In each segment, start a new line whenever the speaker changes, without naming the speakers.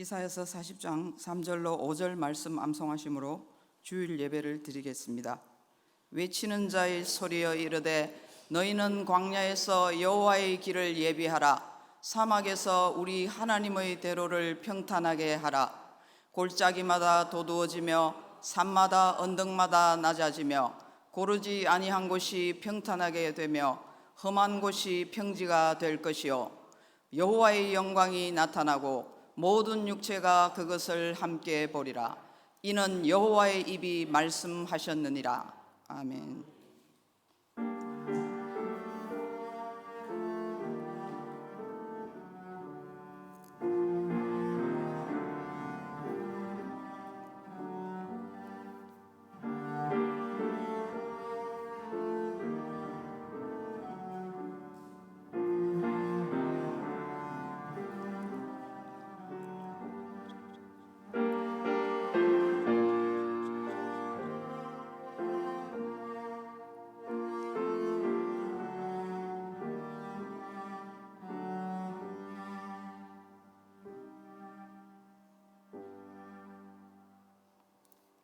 이사야서 40장 3절로 5절 말씀 암송하심으로 주일 예배를 드리겠습니다. 외치는 자의 소리여 이르되 너희는 광야에서 여호와의 길을 예비하라. 사막에서 우리 하나님의 대로를 평탄하게 하라. 골짜기마다 도두어지며 산마다 언덕마다 낮아지며 고르지 아니한 곳이 평탄하게 되며 험한 곳이 평지가 될 것이요 여호와의 영광이 나타나고 모든 육체가 그것을 함께 보리라. 이는 여호와의 입이 말씀하셨느니라. 아멘.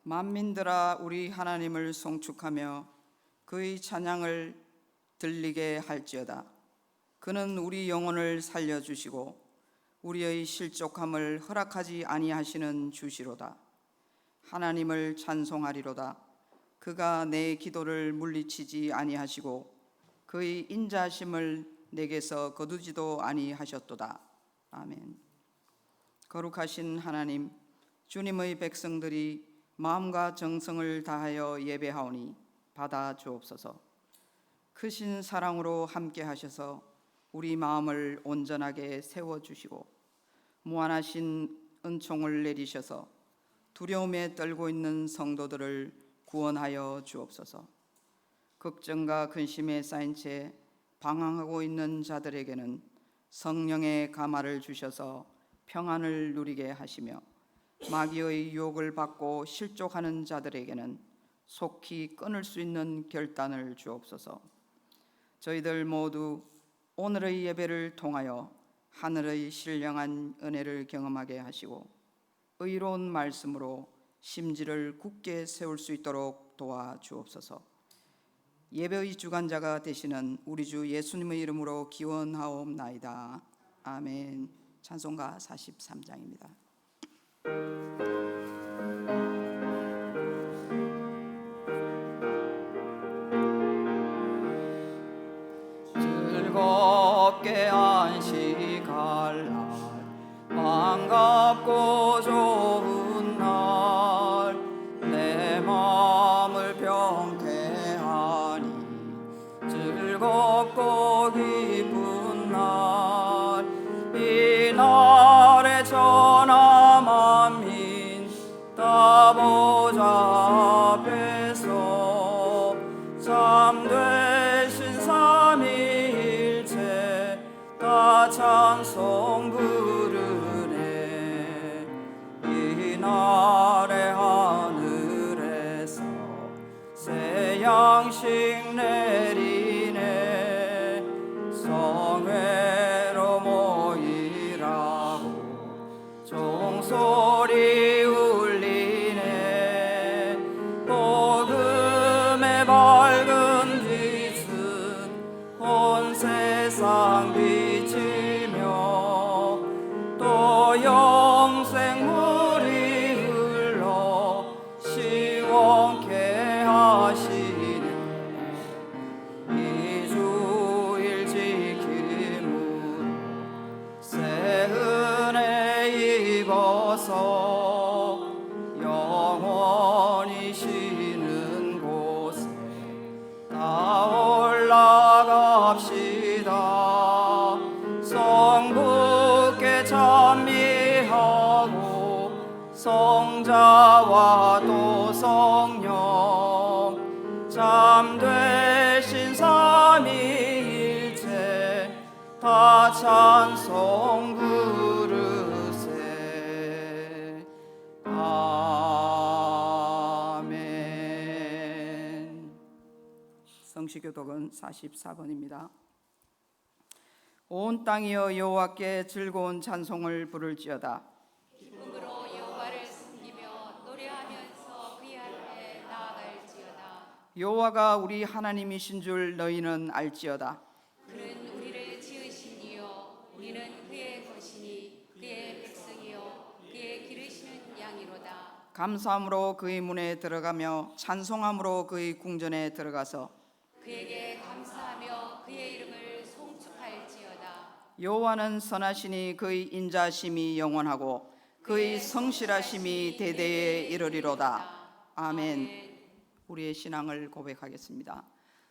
만민들아 우리 하나님을 송축하며 그의 찬양을 들리게 할지어다. 그는 우리 영혼을 살려주시고 우리의 실족함을 허락하지 아니하시는 주시로다. 하나님을 찬송하리로다. 그가 내 기도를 물리치지 아니하시고 그의 인자하심을 내게서 거두지도 아니하셨도다. 아멘. 거룩하신 하나님, 주님의 백성들이 마음과 정성을 다하여 예배하오니 받아 주옵소서. 크신 사랑으로 함께 하셔서 우리 마음을 온전하게 세워주시고 무한하신 은총을 내리셔서 두려움에 떨고 있는 성도들을 구원하여 주옵소서. 걱정과 근심에 쌓인 채 방황하고 있는 자들에게는 성령의 감화를 주셔서 평안을 누리게 하시며 마귀의 유혹을 받고 실족하는 자들에게는 속히 끊을 수 있는 결단을 주옵소서. 저희들 모두 오늘의 예배를 통하여 하늘의 신령한 은혜를 경험하게 하시고 의로운 말씀으로 심지를 굳게 세울 수 있도록 도와주옵소서. 예배의 주관자가 되시는 우리 주 예수님의 이름으로 기원하옵나이다. 아멘. 찬송가 43장입니다. 즐겁게 안식할 날, 반갑고 좋은 날, 내 마음을 평쾌하니 즐겁고 기쁜 날, 이 날에 전하 만민 다 보좌 앞에서 참되신 삼위일체 다 찬송 부르네. 이 날에 하늘에서 새 양식 내리네. 성회로 모이라고 종소리 울리네. 복음의 밝은 빛은 온 세상 비치며 또 영생물이 흘러 시원케 하시네. 이 주일 지킴으로 새 은혜 입어서 영원히 쉬는 곳에 다 올라갑시다. 성부께 찬미하고 성자와 또 성령 참되신 삼위일체 다 찬송 부르세. 아멘. 성시교독은 44번입니다. 온 땅이여 여호와께 즐거운 찬송을 부를지어다. 여호와가 우리 하나님이신 줄 너희는 알지어다.
그는 우리를 지으신 이요 우리는 그의 것이니 그의 백성이요 그의 기르시는 양이로다.
감사함으로 그의 문에 들어가며 찬송함으로 그의 궁전에 들어가서
그에게 감사하며 그의 이름을 송축할지어다.
여호와는 선하시니 그의 인자심이 영원하고 그의 성실하심이 대대에 이르리로다. 아멘. 우리의 신앙을 고백하겠습니다.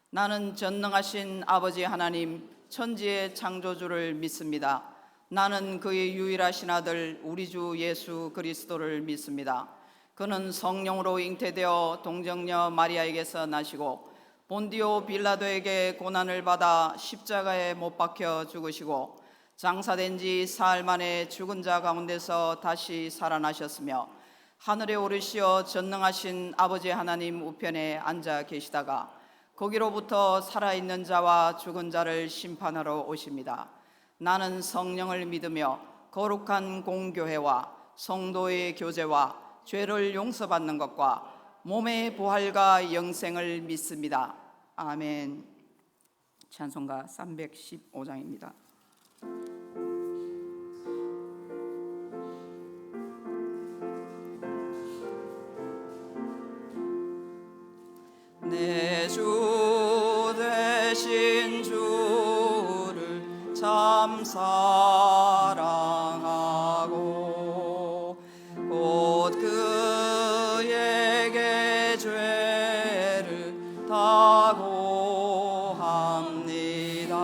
나는 전능하신 아버지 하나님 천지의 창조주를 믿습니다. 나는 그의 유일하신 아들 우리 주 예수 그리스도를 믿습니다. 그는 성령으로 잉태되어 동정녀 마리아에게서 나시고 본디오 빌라도에게 고난을 받아 십자가에 못 박혀 죽으시고 장사된 지 사흘 만에 죽은 자 가운데서 다시 살아나셨으며 하늘에 오르시어 전능하신 아버지 하나님 우편에 앉아 계시다가 거기로부터 살아있는 자와 죽은 자를 심판하러 오십니다. 나는 성령을 믿으며 거룩한 공교회와 성도의 교제와 죄를 용서받는 것과 몸의 부활과 영생을 믿습니다. 아멘. 찬송가 315장입니다. 내 주 되신 주를 참 사랑하고 곧 그에게 죄를 다고 합니다.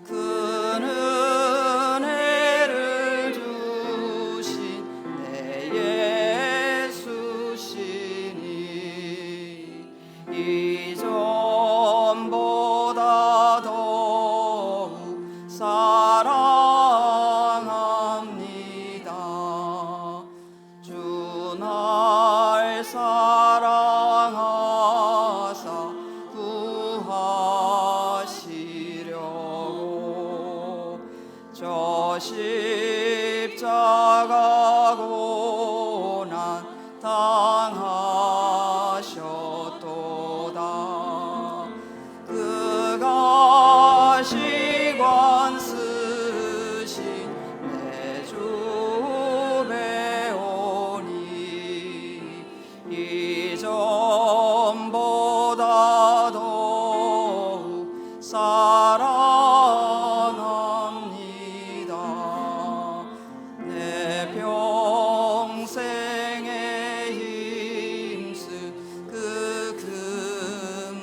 큰 은혜를 주신 내 예수시니 이전보다 더욱 사랑합니다. 주 날 사랑하사 구하시려고 저 십자가 고난 당하셨도다. 그가 시관 쓰신 내 주 배오니 이전보다 더욱 사랑합니다. 내 평생에 힘쓸 그 큰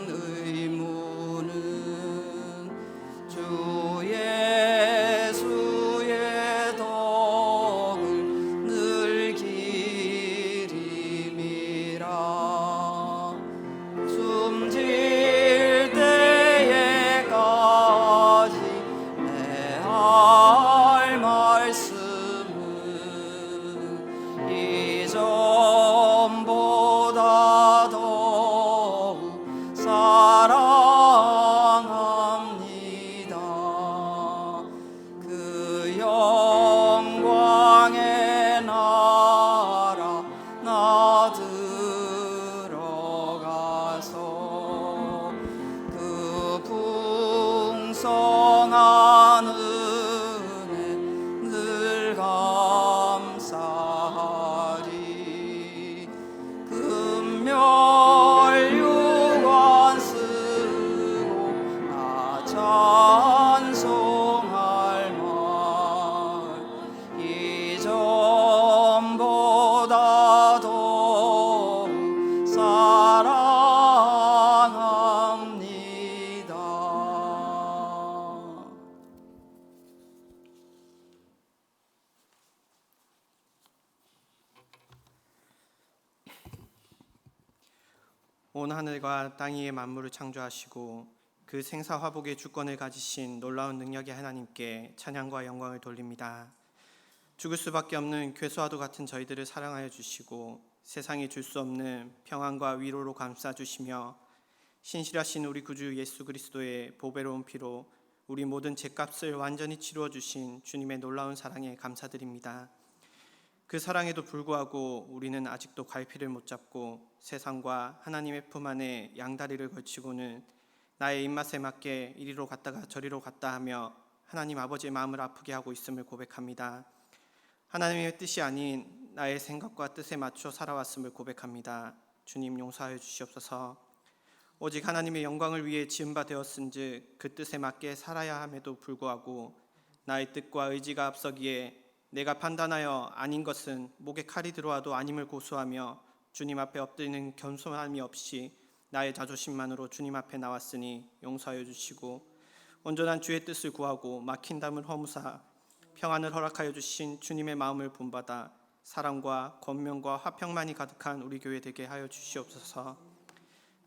의무는 주 예수의 덕을 늘 기림이라. 숨질 때에까지 내 할 말씀은 이전보다 더욱 사랑합니다. 그 영광의 나라 나 들어가서 그 풍성한 은혜 늘 감사하리. 금멸 유관 쓰고 나 찬송할 말 이전보다 더욱 사랑합니다.
온 하늘과 땅 위의 만물을 창조하시고 그 생사화복의 주권을 가지신 놀라운 능력의 하나님께 찬양과 영광을 돌립니다. 죽을 수밖에 없는 괴수와도 같은 저희들을 사랑하여 주시고 세상이 줄 수 없는 평안과 위로로 감싸주시며 신실하신 우리 구주 예수 그리스도의 보배로운 피로 우리 모든 죄값을 완전히 치루어 주신 주님의 놀라운 사랑에 감사드립니다. 그 사랑에도 불구하고 우리는 아직도 갈피를 못 잡고 세상과 하나님의 품 안에 양다리를 걸치고는 나의 입맛에 맞게 이리로 갔다가 저리로 갔다 하며 하나님 아버지의 마음을 아프게 하고 있음을 고백합니다. 하나님의 뜻이 아닌 나의 생각과 뜻에 맞춰 살아왔음을 고백합니다. 주님 용서하여 주시옵소서. 오직 하나님의 영광을 위해 지은 바 되었은즉 그 뜻에 맞게 살아야 함에도 불구하고 나의 뜻과 의지가 앞서기에 내가 판단하여 아닌 것은 목에 칼이 들어와도 아님을 고수하며 주님 앞에 엎드리는 겸손함이 없이 나의 자존심만으로 주님 앞에 나왔으니 용서하여 주시고 온전한 주의 뜻을 구하고 막힌 담을 허무사 평안을 허락하여 주신 주님의 마음을 본받아 사랑과 권면과 화평만이 가득한 우리 교회 되게 하여 주시옵소서.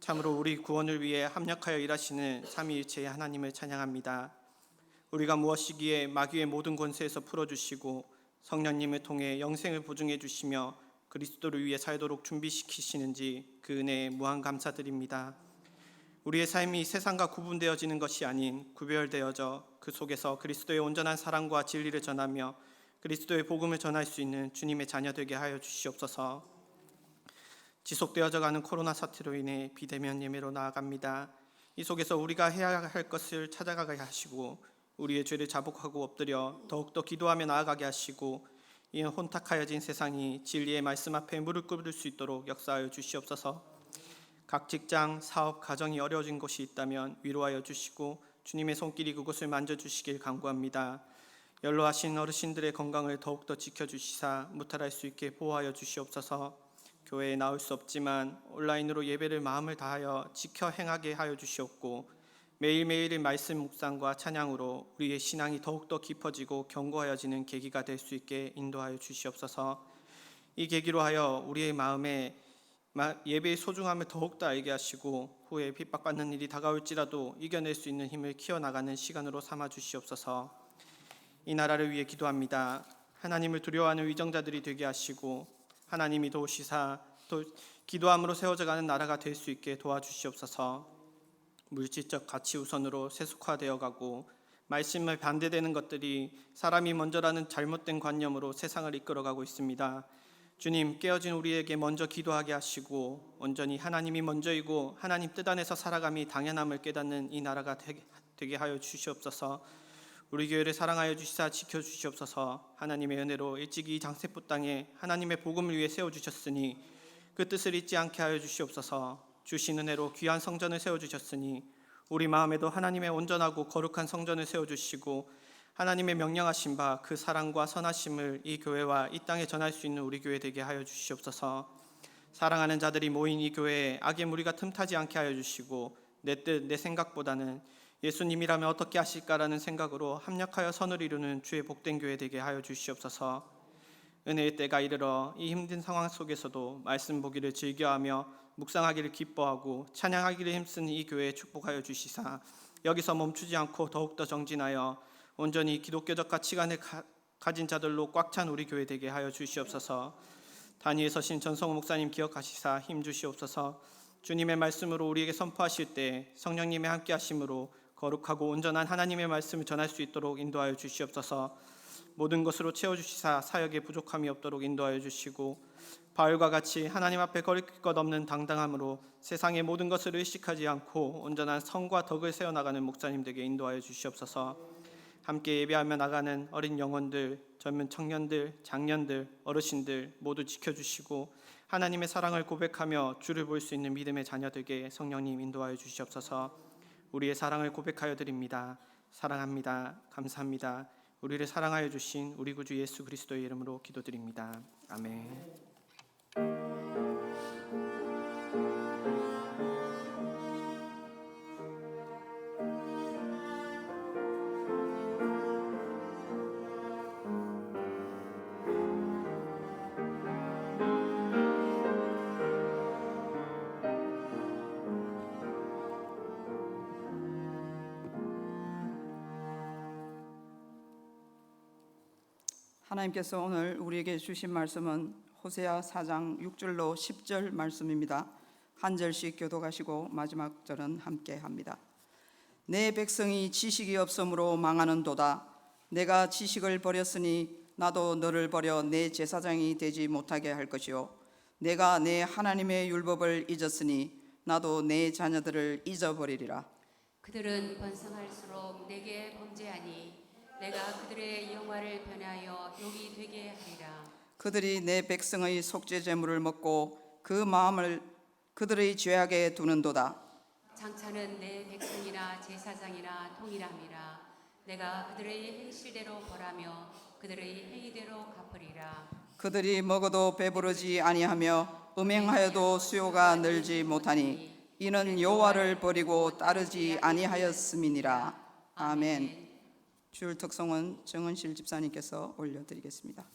참으로 우리 구원을 위해 합력하여 일하시는 삼위일체의 하나님을 찬양합니다. 우리가 무엇이기에 마귀의 모든 권세에서 풀어주시고 성령님을 통해 영생을 보증해 주시며 그리스도를 위해 살도록 준비시키시는지 그 은혜에 무한 감사드립니다. 우리의 삶이 세상과 구분되어지는 것이 아닌 구별되어져 그 속에서 그리스도의 온전한 사랑과 진리를 전하며 그리스도의 복음을 전할 수 있는 주님의 자녀 되게 하여 주시옵소서. 지속되어져 가는 코로나 사태로 인해 비대면 예배로 나아갑니다. 이 속에서 우리가 해야 할 것을 찾아가게 하시고 우리의 죄를 자복하고 엎드려 더욱더 기도하며 나아가게 하시고 이 혼탁하여진 세상이 진리의 말씀 앞에 무릎 꿇을 수 있도록 역사하여 주시옵소서. 각 직장, 사업, 가정이 어려워진 곳이 있다면 위로하여 주시고 주님의 손길이 그곳을 만져주시길 간구합니다. 연로하신 어르신들의 건강을 더욱더 지켜주시사 무탈할 수 있게 보호하여 주시옵소서. 교회에 나올 수 없지만 온라인으로 예배를 마음을 다하여 지켜 행하게 하여 주시옵고 매일매일의 말씀 묵상과 찬양으로 우리의 신앙이 더욱더 깊어지고 견고하여지는 계기가 될 수 있게 인도하여 주시옵소서. 이 계기로 하여 우리의 마음에 예배의 소중함을 더욱더 알게 하시고 후에 핍박받는 일이 다가올지라도 이겨낼 수 있는 힘을 키워나가는 시간으로 삼아 주시옵소서. 이 나라를 위해 기도합니다. 하나님을 두려워하는 위정자들이 되게 하시고 하나님이 도우시사 기도함으로 세워져가는 나라가 될 수 있게 도와주시옵소서. 물질적 가치 우선으로 세속화되어 가고 말씀에 반대되는 것들이 사람이 먼저라는 잘못된 관념으로 세상을 이끌어가고 있습니다. 주님, 깨어진 우리에게 먼저 기도하게 하시고 온전히 하나님이 먼저이고 하나님 뜻 안에서 살아감이 당연함을 깨닫는 이 나라가 되게 하여 주시옵소서. 우리 교회를 사랑하여 주시사 지켜주시옵소서. 하나님의 은혜로 일찍이 이 장세포 땅에 하나님의 복음을 위해 세워주셨으니 그 뜻을 잊지 않게 하여 주시옵소서. 주신 은혜로 귀한 성전을 세워주셨으니 우리 마음에도 하나님의 온전하고 거룩한 성전을 세워주시고 하나님의 명령하신 바 그 사랑과 선하심을 이 교회와 이 땅에 전할 수 있는 우리 교회 되게 하여 주시옵소서. 사랑하는 자들이 모인 이 교회에 악의 무리가 틈타지 않게 하여 주시고 내 뜻, 내 생각보다는 예수님이라면 어떻게 하실까라는 생각으로 합력하여 선을 이루는 주의 복된 교회 되게 하여 주시옵소서. 은혜의 때가 이르러 이 힘든 상황 속에서도 말씀 보기를 즐겨하며 묵상하기를 기뻐하고 찬양하기를 힘쓰는 이 교회에 축복하여 주시사 여기서 멈추지 않고 더욱더 정진하여 온전히 기독교적 가치관을 가진 자들로 꽉 찬 우리 교회 되게 하여 주시옵소서. 단위에 서신 전성호 목사님 기억하시사 힘 주시옵소서. 주님의 말씀으로 우리에게 선포하실 때 성령님의 함께 하심으로 거룩하고 온전한 하나님의 말씀을 전할 수 있도록 인도하여 주시옵소서. 모든 것으로 채워주시사 사역에 부족함이 없도록 인도하여 주시고 바울과 같이 하나님 앞에 거릴 것 없는 당당함으로 세상의 모든 것을 의식하지 않고 온전한 성과 덕을 세워나가는 목사님들에게 인도하여 주시옵소서. 함께 예배하며 나가는 어린 영혼들, 젊은 청년들, 장년들, 어르신들 모두 지켜주시고 하나님의 사랑을 고백하며 주를 볼 수 있는 믿음의 자녀들에게 성령님 인도하여 주시옵소서. 우리의 사랑을 고백하여 드립니다. 사랑합니다. 감사합니다. 우리를 사랑하여 주신 우리 구주 예수 그리스도의 이름으로 기도드립니다. 아멘.
하나님께서 오늘 우리에게 주신 말씀은 호세아 4장 6절로 10절 말씀입니다. 한 절씩 교독하시고 마지막 절은 함께 합니다. 내 백성이 지식이 없으므로 망하는도다. 내가 지식을 버렸으니 나도 너를 버려 내 제사장이 되지 못하게 할 것이요 내가 내 하나님의 율법을 잊었으니 나도 내 자녀들을 잊어버리리라.
그들은 번성할수록 내게 범죄하니 내가 그들의 영화를 변하여 욕이 되게 하리라.
그들이 내 백성의 속죄 제물을 먹고 그 마음을 그들의 죄악에 두는도다.
장차는 내 백성이나 제사장이나 동일함이라. 내가 그들의 행실대로 벌하며 그들의 행위대로 갚으리라.
그들이 먹어도 배부르지 아니하며 음행하여도 수요가 늘지 못하니 이는 여호와를 버리고 따르지 아니하였음이니라. 아멘. 주일 특송은 정은실 집사님께서 올려드리겠습니다.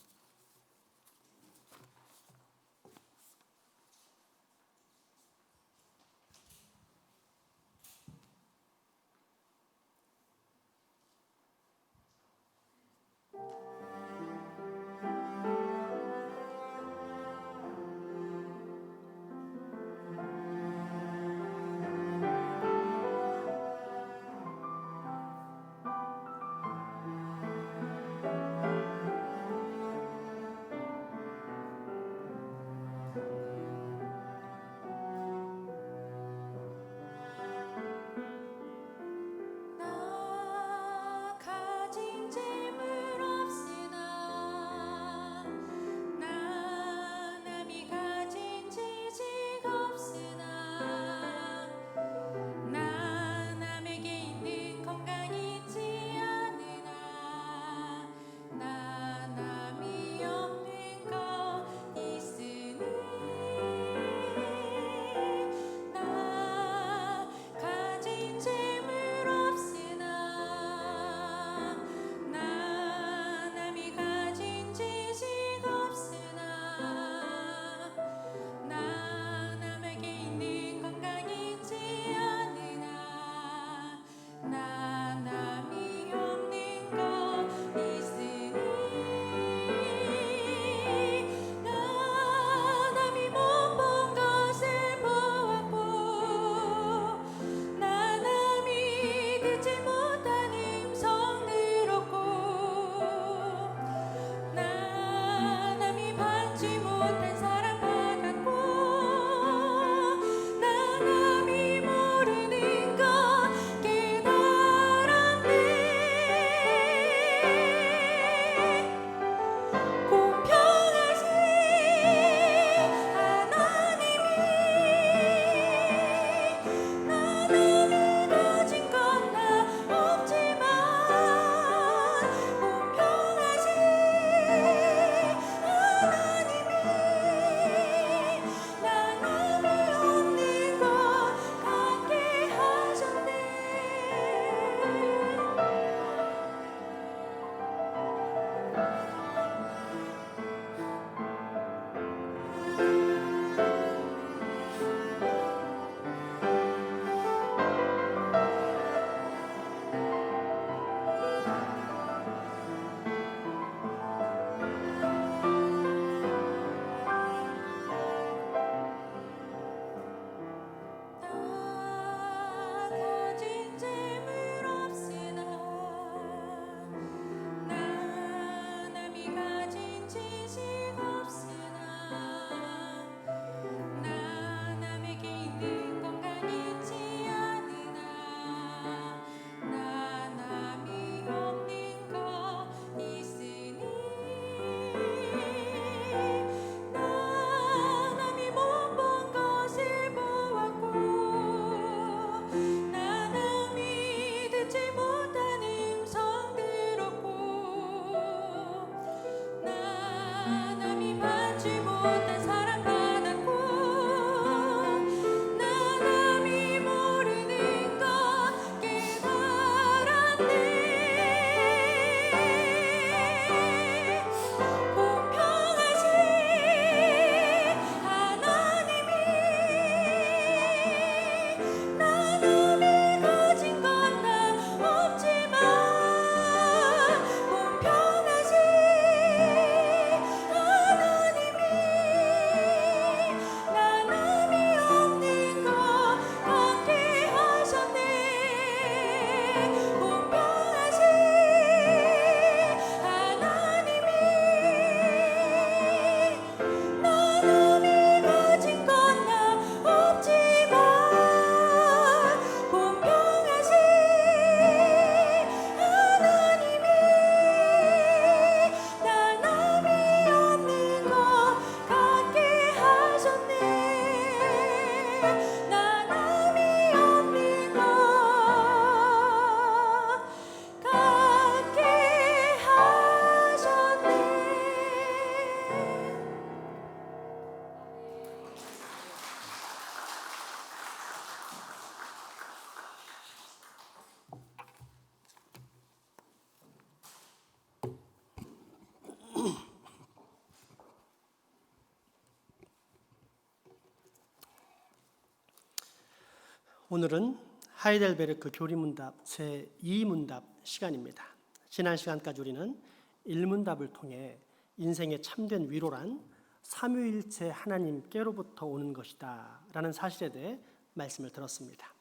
오늘은 하이델베르크 교리문답 제2문답 시간입니다. 지난 시간까지 우리는 1문답을 통해 인생의 참된 위로란 삼위일체 하나님께로부터 오는 것이다 라는 사실에 대해 말씀을 들었습니다.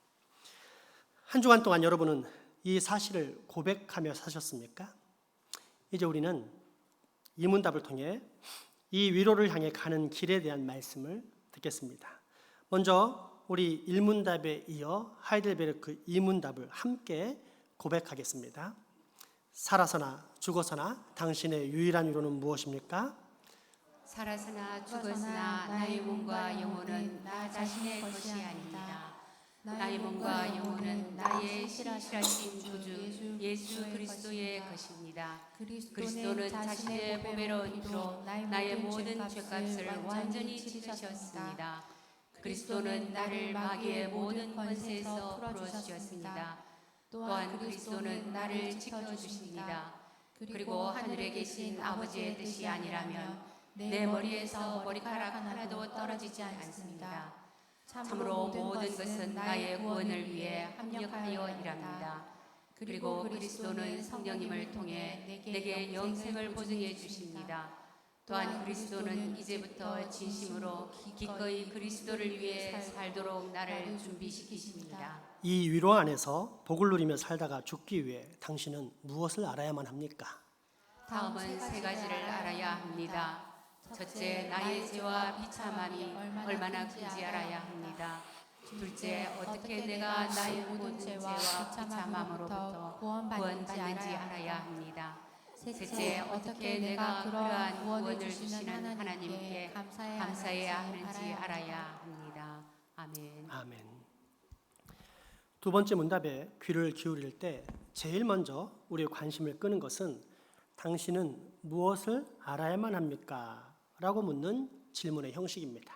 한 주간 동안 여러분은 이 사실을 고백하며 사셨습니까? 이제 우리는 이 문답을 통해 이 위로를 향해 가는 길에 대한 말씀을 듣겠습니다. 먼저 우리 1문답에 이어 하이델베르크 2문답을 함께 고백하겠습니다. 살아서나 죽어서나 당신의 유일한 위로는 무엇입니까?
살아서나 죽어서나 나의 몸과 영혼은 나 자신의 것이 아닙니다. 나의 몸과 영혼은 나의 신실하신 구주 예수 그리스도의 것입니다. 그리스도는 자신의 보배로 이로 나의 모든 죄값을 완전히 지으셨습니다. 그리스도는 나를 마귀의 모든 권세에서 풀어주셨습니다. 또한 그리스도는 나를 지켜주십니다. 그리고 하늘에 계신 아버지의 뜻이 아니라면 내 머리에서 머리카락 하나도 떨어지지 않습니다. 참으로 모든 것은 나의 구원을 위해 합력하여 일합니다. 그리고 그리스도는 성령님을 통해 내게 영생을 보증해 주십니다. 또한 그리스도는 이제부터 진심으로 기꺼이 그리스도를 위해 살도록 나를 준비시키십니다.
이 위로 안에서 복을 누리며 살다가 죽기 위해 당신은 무엇을 알아야만 합니까?
다음은 세 가지를 알아야 합니다. 첫째, 나의 죄와 비참함이 얼마나 큰지 알아야 합니다. 둘째, 어떻게 내가 나의 모든 죄와 비참함으로부터 구원받는지 알아야 합니다. 셋째, 어떻게 내가 그러한 구원을 주시는 하나님께 감사해야 하는지 알아야 합니다. 아멘.
아멘. 두 번째 문답에 귀를 기울일 때 제일 먼저 우리의 관심을 끄는 것은 당신은 무엇을 알아야만 합니까? 라고 묻는 질문의 형식입니다.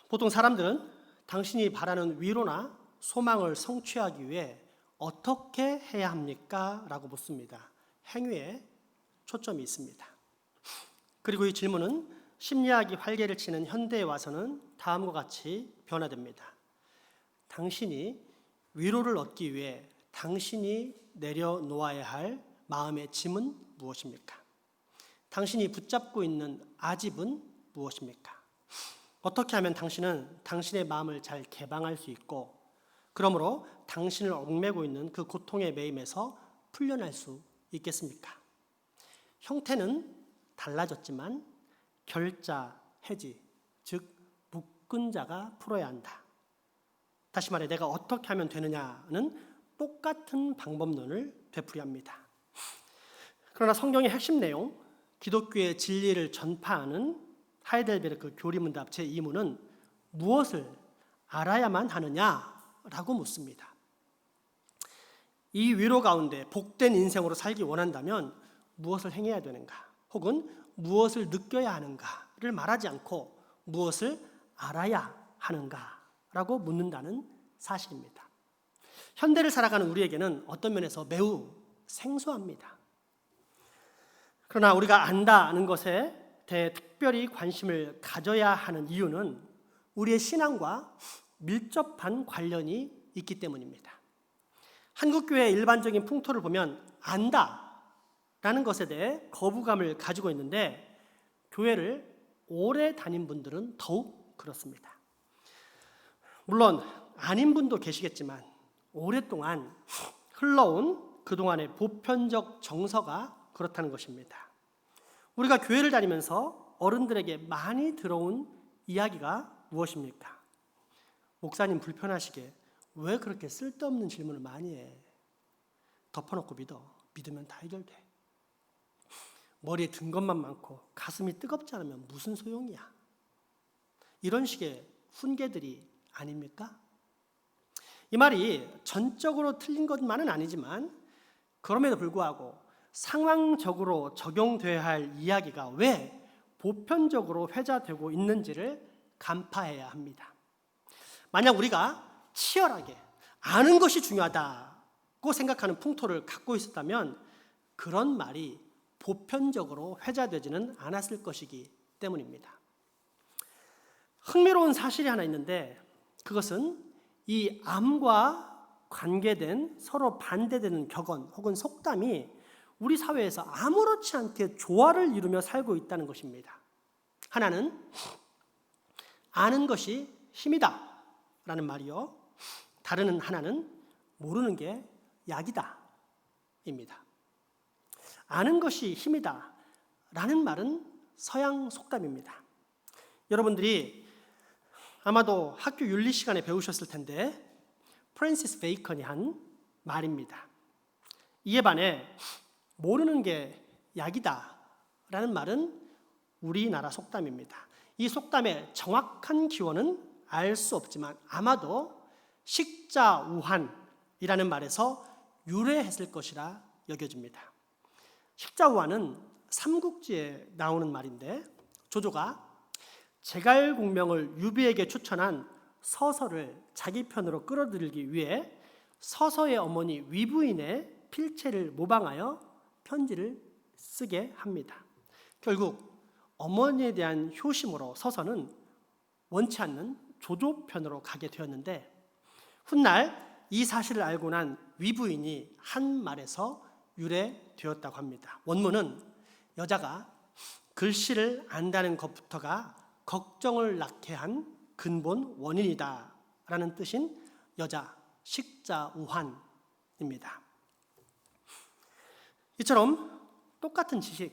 보통 사람들은 당신이 바라는 위로나 소망을 성취하기 위해 어떻게 해야 합니까? 라고 묻습니다. 행위에 초점이 있습니다. 그리고 이 질문은 심리학이 활개를 치는 현대에 와서는 다음과 같이 변화됩니다. 당신이 위로를 얻기 위해 당신이 내려놓아야 할 마음의 짐은 무엇입니까? 당신이 붙잡고 있는 아집은 무엇입니까? 어떻게 하면 당신은 당신의 마음을 잘 개방할 수 있고 그러므로 당신을 얽매고 있는 그 고통의 매임에서 풀려날 수 있겠습니까? 형태는 달라졌지만 결자, 해지, 즉 묶은 자가 풀어야 한다. 다시 말해 내가 어떻게 하면 되느냐는 똑같은 방법론을 되풀이합니다. 그러나 성경의 핵심 내용, 기독교의 진리를 전파하는 하이델베르크 교리문답 제2문은 무엇을 알아야만 하느냐라고 묻습니다. 이 위로 가운데 복된 인생으로 살기 원한다면 무엇을 행해야 되는가? 혹은 무엇을 느껴야 하는가를 말하지 않고 무엇을 알아야 하는가라고 묻는다는 사실입니다. 현대를 살아가는 우리에게는 어떤 면에서 매우 생소합니다. 그러나 우리가 안다는 것에 대해 특별히 관심을 가져야 하는 이유는 우리의 신앙과 밀접한 관련이 있기 때문입니다. 한국교회의 일반적인 풍토를 보면 안다라는 것에 대해 거부감을 가지고 있는데 교회를 오래 다닌 분들은 더욱 그렇습니다. 물론 아닌 분도 계시겠지만 오랫동안 흘러온 그동안의 보편적 정서가 그렇다는 것입니다. 우리가 교회를 다니면서 어른들에게 많이 들어온 이야기가 무엇입니까? 목사님 불편하시게 왜 그렇게 쓸데없는 질문을 많이 해? 덮어놓고 믿으면 다 해결돼. 머리에 든 것만 많고 가슴이 뜨겁지 않으면 무슨 소용이야? 이런 식의 훈계들이 아닙니까? 이 말이 전적으로 틀린 것만은 아니지만 그럼에도 불구하고 상황적으로 적용돼야 할 이야기가 왜 보편적으로 회자되고 있는지를 간파해야 합니다. 만약 우리가 치열하게 아는 것이 중요하다고 생각하는 풍토를 갖고 있었다면 그런 말이 보편적으로 회자되지는 않았을 것이기 때문입니다. 흥미로운 사실이 하나 있는데 그것은 이 암과 관계된 서로 반대되는 격언 혹은 속담이 우리 사회에서 아무렇지 않게 조화를 이루며 살고 있다는 것입니다. 하나는 아는 것이 힘이다 라는 말이요, 다른 하나는 모르는 게 약이다 입니다. 아는 것이 힘이다 라는 말은 서양 속담입니다. 여러분들이 아마도 학교 윤리 시간에 배우셨을 텐데 프랜시스 베이컨이 한 말입니다. 이에 반해 모르는 게 약이다 라는 말은 우리나라 속담입니다. 이 속담의 정확한 기원은 알 수 없지만 아마도 식자우환이라는 말에서 유래했을 것이라 여겨집니다. 식자우환은 삼국지에 나오는 말인데 조조가 제갈공명을 유비에게 추천한 서서를 자기 편으로 끌어들이기 위해 서서의 어머니 위부인의 필체를 모방하여 편지를 쓰게 합니다. 결국 어머니에 대한 효심으로 서서는 원치 않는 조조 편으로 가게 되었는데 훗날 이 사실을 알고 난 위부인이 한 말에서 유래되었다고 합니다. 원문은 여자가 글씨를 안다는 것부터가 걱정을 낳게 한 근본 원인이다 라는 뜻인 여자 식자우환입니다. 이처럼 똑같은 지식,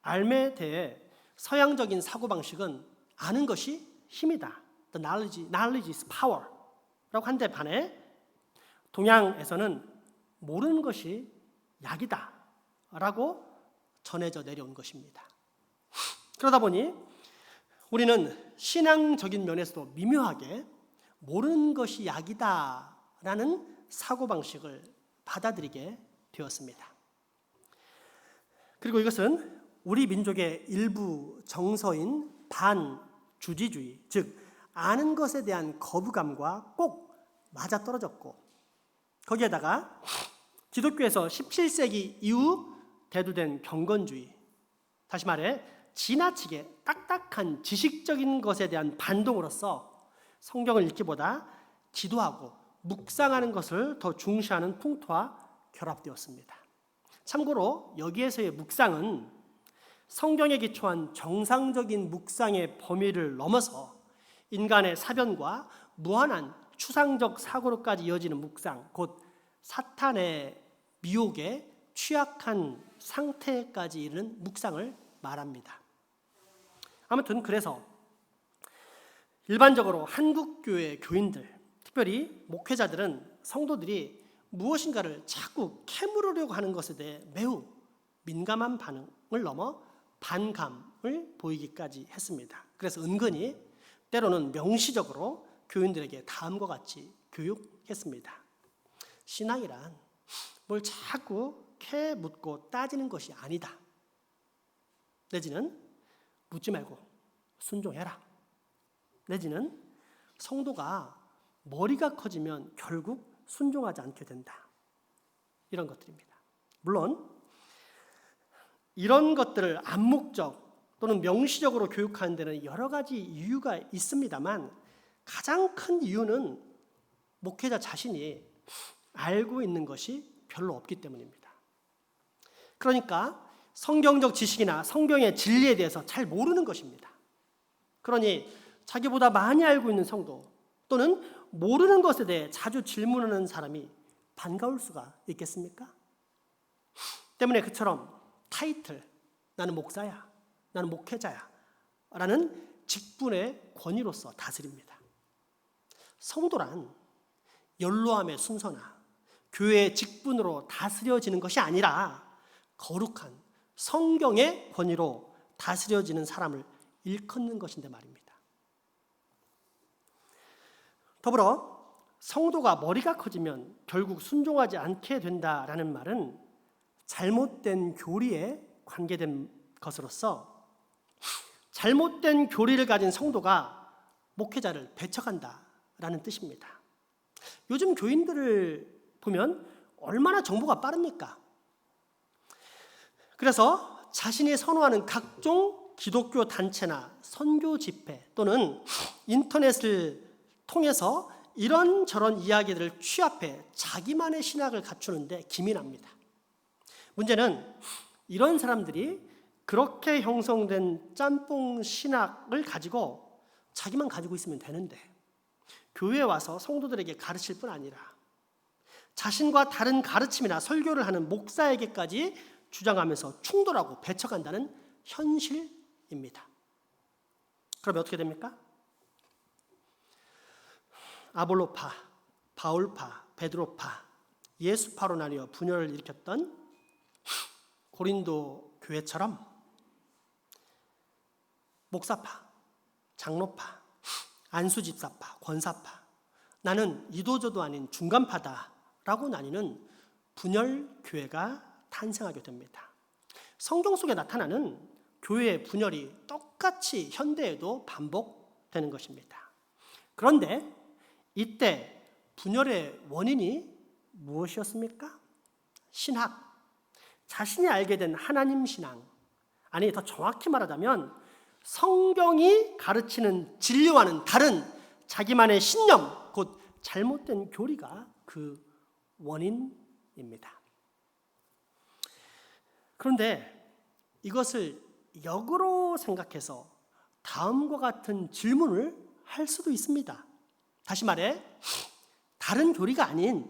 알에 대해 서양적인 사고방식은 아는 것이 힘이다, The knowledge is power 라고 한데 반해 동양에서는 모르는 것이 약이다 라고 전해져 내려온 것입니다. 그러다 보니 우리는 신앙적인 면에서도 미묘하게 모르는 것이 약이다 라는 사고방식을 받아들이게 되었습니다. 그리고 이것은 우리 민족의 일부 정서인 반주지주의, 즉 아는 것에 대한 거부감과 꼭 맞아떨어졌고 거기에다가 기독교에서 17세기 이후 대두된 경건주의, 다시 말해 지나치게 딱딱한 지식적인 것에 대한 반동으로서 성경을 읽기보다 기도하고 묵상하는 것을 더 중시하는 풍토와 결합되었습니다. 참고로 여기에서의 묵상은 성경에 기초한 정상적인 묵상의 범위를 넘어서 인간의 사변과 무한한 추상적 사고로까지 이어지는 묵상, 곧 사탄의 미혹에 취약한 상태까지 이르는 묵상을 말합니다. 아무튼 그래서 일반적으로 한국교회 교인들, 특별히 목회자들은 성도들이 무엇인가를 자꾸 캐물으려고 하는 것에 대해 매우 민감한 반응을 넘어 반감을 보이기까지 했습니다. 그래서 은근히 때로는 명시적으로 교인들에게 다음과 같이 교육했습니다. 신앙이란 뭘 자꾸 캐 묻고 따지는 것이 아니다. 내지는 묻지 말고 순종해라. 내지는 성도가 머리가 커지면 결국 순종하지 않게 된다. 이런 것들입니다. 물론 이런 것들을 암묵적 또는 명시적으로 교육하는 데는 여러 가지 이유가 있습니다만 가장 큰 이유는 목회자 자신이 알고 있는 것이 별로 없기 때문입니다. 그러니까 성경적 지식이나 성경의 진리에 대해서 잘 모르는 것입니다. 그러니 자기보다 많이 알고 있는 성도 또는 모르는 것에 대해 자주 질문하는 사람이 반가울 수가 있겠습니까? 때문에 그처럼 타이틀, 나는 목사야, 나는 목회자야 라는 직분의 권위로서 다스립니다. 성도란 연로함의 순서나 교회의 직분으로 다스려지는 것이 아니라 거룩한 성경의 권위로 다스려지는 사람을 일컫는 것인데 말입니다. 더불어 성도가 머리가 커지면 결국 순종하지 않게 된다라는 말은 잘못된 교리에 관계된 것으로서 잘못된 교리를 가진 성도가 목회자를 배척한다라는 뜻입니다. 요즘 교인들을 보면 얼마나 정보가 빠릅니까? 그래서 자신이 선호하는 각종 기독교 단체나 선교 집회 또는 인터넷을 통해서 이런저런 이야기들을 취합해 자기만의 신학을 갖추는데 기민합니다. 문제는 이런 사람들이 그렇게 형성된 짬뽕 신학을 가지고 자기만 가지고 있으면 되는데 교회에 와서 성도들에게 가르칠 뿐 아니라 자신과 다른 가르침이나 설교를 하는 목사에게까지 주장하면서 충돌하고 배척한다는 현실입니다. 그러면 어떻게 됩니까? 아볼로파, 바울파, 베드로파, 예수파로 나뉘어 분열을 일으켰던 고린도 교회처럼 목사파, 장로파, 안수집사파, 권사파, 나는 이도저도 아닌 중간파다라고 나뉘는 분열 교회가 탄생하게 됩니다. 성경 속에 나타나는 교회의 분열이 똑같이 현대에도 반복되는 것입니다. 그런데 이때 분열의 원인이 무엇이었습니까? 신학, 자신이 알게 된 하나님 신앙, 아니 더 정확히 말하자면 성경이 가르치는 진리와는 다른 자기만의 신념, 곧 잘못된 교리가 그 원인입니다. 그런데 이것을 역으로 생각해서 다음과 같은 질문을 할 수도 있습니다. 다시 말해, 다른 교리가 아닌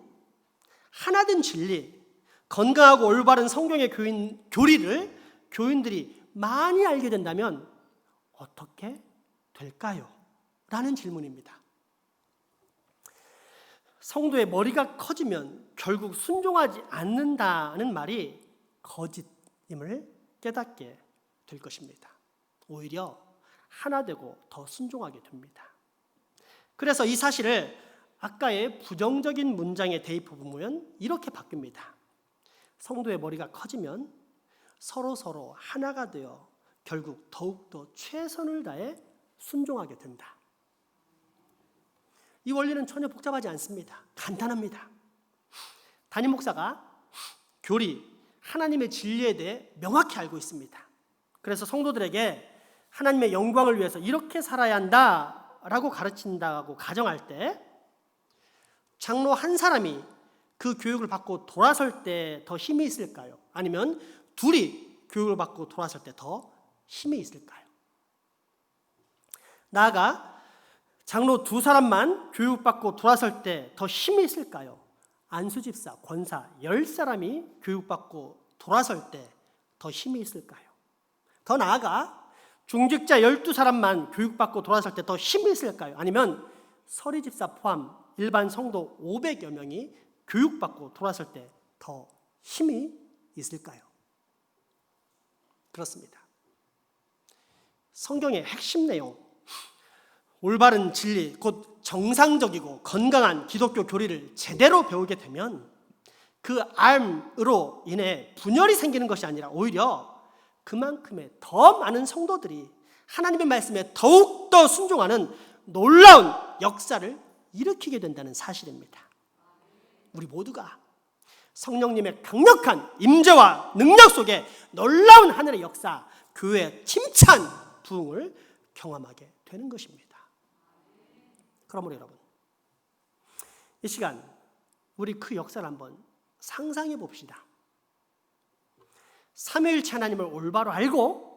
하나된 진리, 건강하고 올바른 성경의 교리를 교인들이 많이 알게 된다면 어떻게 될까요? 라는 질문입니다. 성도의 머리가 커지면 결국 순종하지 않는다는 말이 거짓임을 깨닫게 될 것입니다. 오히려 하나 되고 더 순종하게 됩니다. 그래서 이 사실을 아까의 부정적인 문장에 대입해보면 이렇게 바뀝니다. 성도의 머리가 커지면 서로 하나가 되어 결국 더욱더 최선을 다해 순종하게 된다. 이 원리는 전혀 복잡하지 않습니다. 간단합니다. 담임 목사가 교리, 하나님의 진리에 대해 명확히 알고 있습니다. 그래서 성도들에게 하나님의 영광을 위해서 이렇게 살아야 한다라고 가르친다고 가정할 때 장로 한 사람이 그 교육을 받고 돌아설 때 더 힘이 있을까요? 아니면 둘이 교육을 받고 돌아설 때 더 힘이 있을까요? 나아가 장로 두 사람만 교육받고 돌아설 때 더 힘이 있을까요? 안수집사, 권사 10사람이 교육받고 돌아설 때 더 힘이 있을까요? 더 나아가 중직자 12사람만 교육받고 돌아설 때 더 힘이 있을까요? 아니면 서리집사 포함 일반 성도 500여 명이 교육받고 돌아설 때 더 힘이 있을까요? 그렇습니다. 성경의 핵심 내용, 올바른 진리, 곧 정상적이고 건강한 기독교 교리를 제대로 배우게 되면 그 암으로 인해 분열이 생기는 것이 아니라 오히려 그만큼의 더 많은 성도들이 하나님의 말씀에 더욱더 순종하는 놀라운 역사를 일으키게 된다는 사실입니다. 우리 모두가 성령님의 강력한 임재와 능력 속에 놀라운 하늘의 역사, 교회의 힘찬 부흥을 경험하게 되는 것입니다. 그러므로 여러분, 이 시간 우리 그 역사를 한번 상상해 봅시다. 삼위일체 하나님을 올바로 알고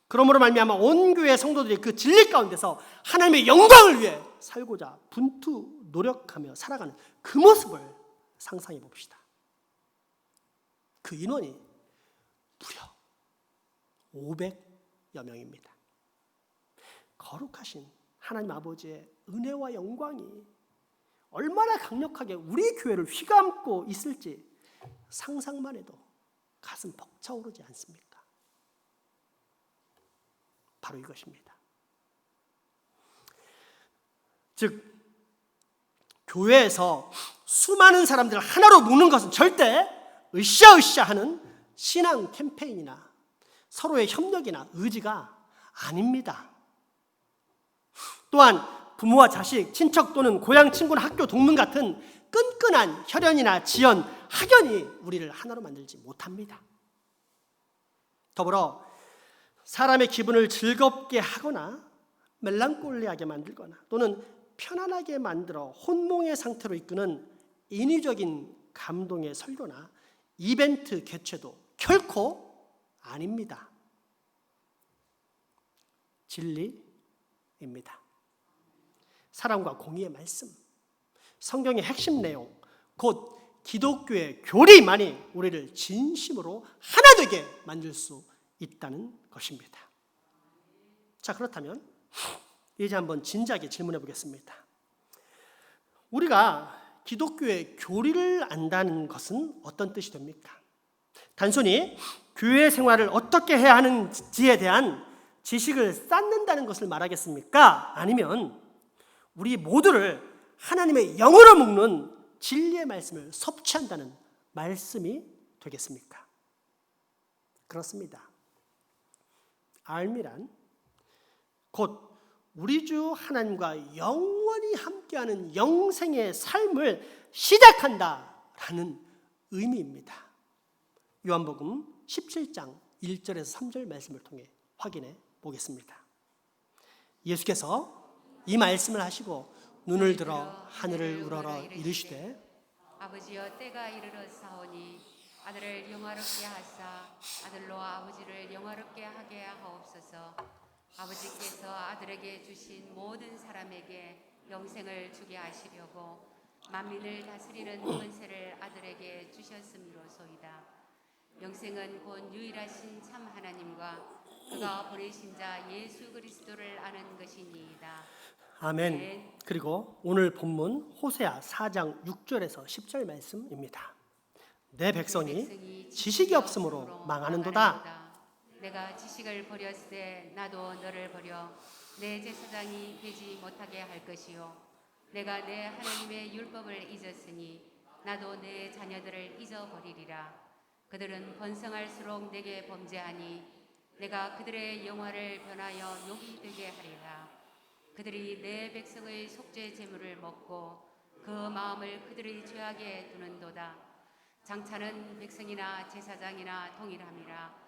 그러므로 말미암아 온 교회 성도들이 그 진리 가운데서 하나님의 영광을 위해 살고자 분투 노력하며 살아가는 그 모습을 상상해 봅시다. 그 인원이 무려 500여 명입니다. 거룩하신 하나님 아버지의 은혜와 영광이 얼마나 강력하게 우리 교회를 휘감고 있을지 상상만 해도 가슴 벅차오르지 않습니까? 바로 이것입니다. 즉 교회에서 수많은 사람들을 하나로 묶는 것은 절대 으쌰으쌰 하는 신앙 캠페인이나 서로의 협력이나 의지가 아닙니다. 또한 부모와 자식, 친척 또는 고향, 친구나 학교, 동문 같은 끈끈한 혈연이나 지연, 학연이 우리를 하나로 만들지 못합니다. 더불어 사람의 기분을 즐겁게 하거나 멜랑콜리하게 만들거나 또는 편안하게 만들어 혼몽의 상태로 이끄는 인위적인 감동의 설교나 이벤트 개최도 결코 아닙니다. 진리입니다. 사랑과 공의의 말씀, 성경의 핵심 내용, 곧 기독교의 교리만이 우리를 진심으로 하나 되게 만들 수 있다는 것입니다. 자, 그렇다면 이제 한번 진지하게 질문해 보겠습니다. 우리가 기독교의 교리를 안다는 것은 어떤 뜻이 됩니까? 단순히 교회 생활을 어떻게 해야 하는지에 대한 지식을 쌓는다는 것을 말하겠습니까? 아니면 우리 모두를 하나님의 영으로 묶는 진리의 말씀을 섭취한다는 말씀이 되겠습니까? 그렇습니다. 알미란 곧 우리 주 하나님과 영원히 함께하는 영생의 삶을 시작한다라는 의미입니다. 요한복음 17장 1절에서 3절 말씀을 통해 확인해 보겠습니다. 예수께서 이 말씀을 하시고 눈을 들어 하늘을 우러러 이르시되
아버지여 때가 이르렀사오니 아들을 영화롭게 하사 아들로 아버지를 영화롭게 하게 하옵소서. 아버지께서 아들에게 주신 모든 사람에게 영생을 주게 하시려고 만민을 다스리는 권세를 아들에게 주셨음이로소이다. 영생은 곧 유일하신 참 하나님과 그가 보내신 자 예수 그리스도를 아는 것이니이다.
아멘. 그리고 오늘 본문 호세아 4장 6절에서 10절 말씀입니다. 내 백성이 지식이 없으므로 망하는도다.
내가 지식을 버렸으되 나도 너를 버려 내 제사장이 되지 못하게 할 것이요 내가 내 하나님의 율법을 잊었으니 나도 내 자녀들을 잊어버리리라. 그들은 번성할수록 내게 범죄하니 내가 그들의 영화를 변하여 욕이 되게 하리라. 그들이 내 백성의 속죄 제물을 먹고 그 마음을 그들의 죄악에 두는도다. 장차는 백성이나 제사장이나 동일함이라.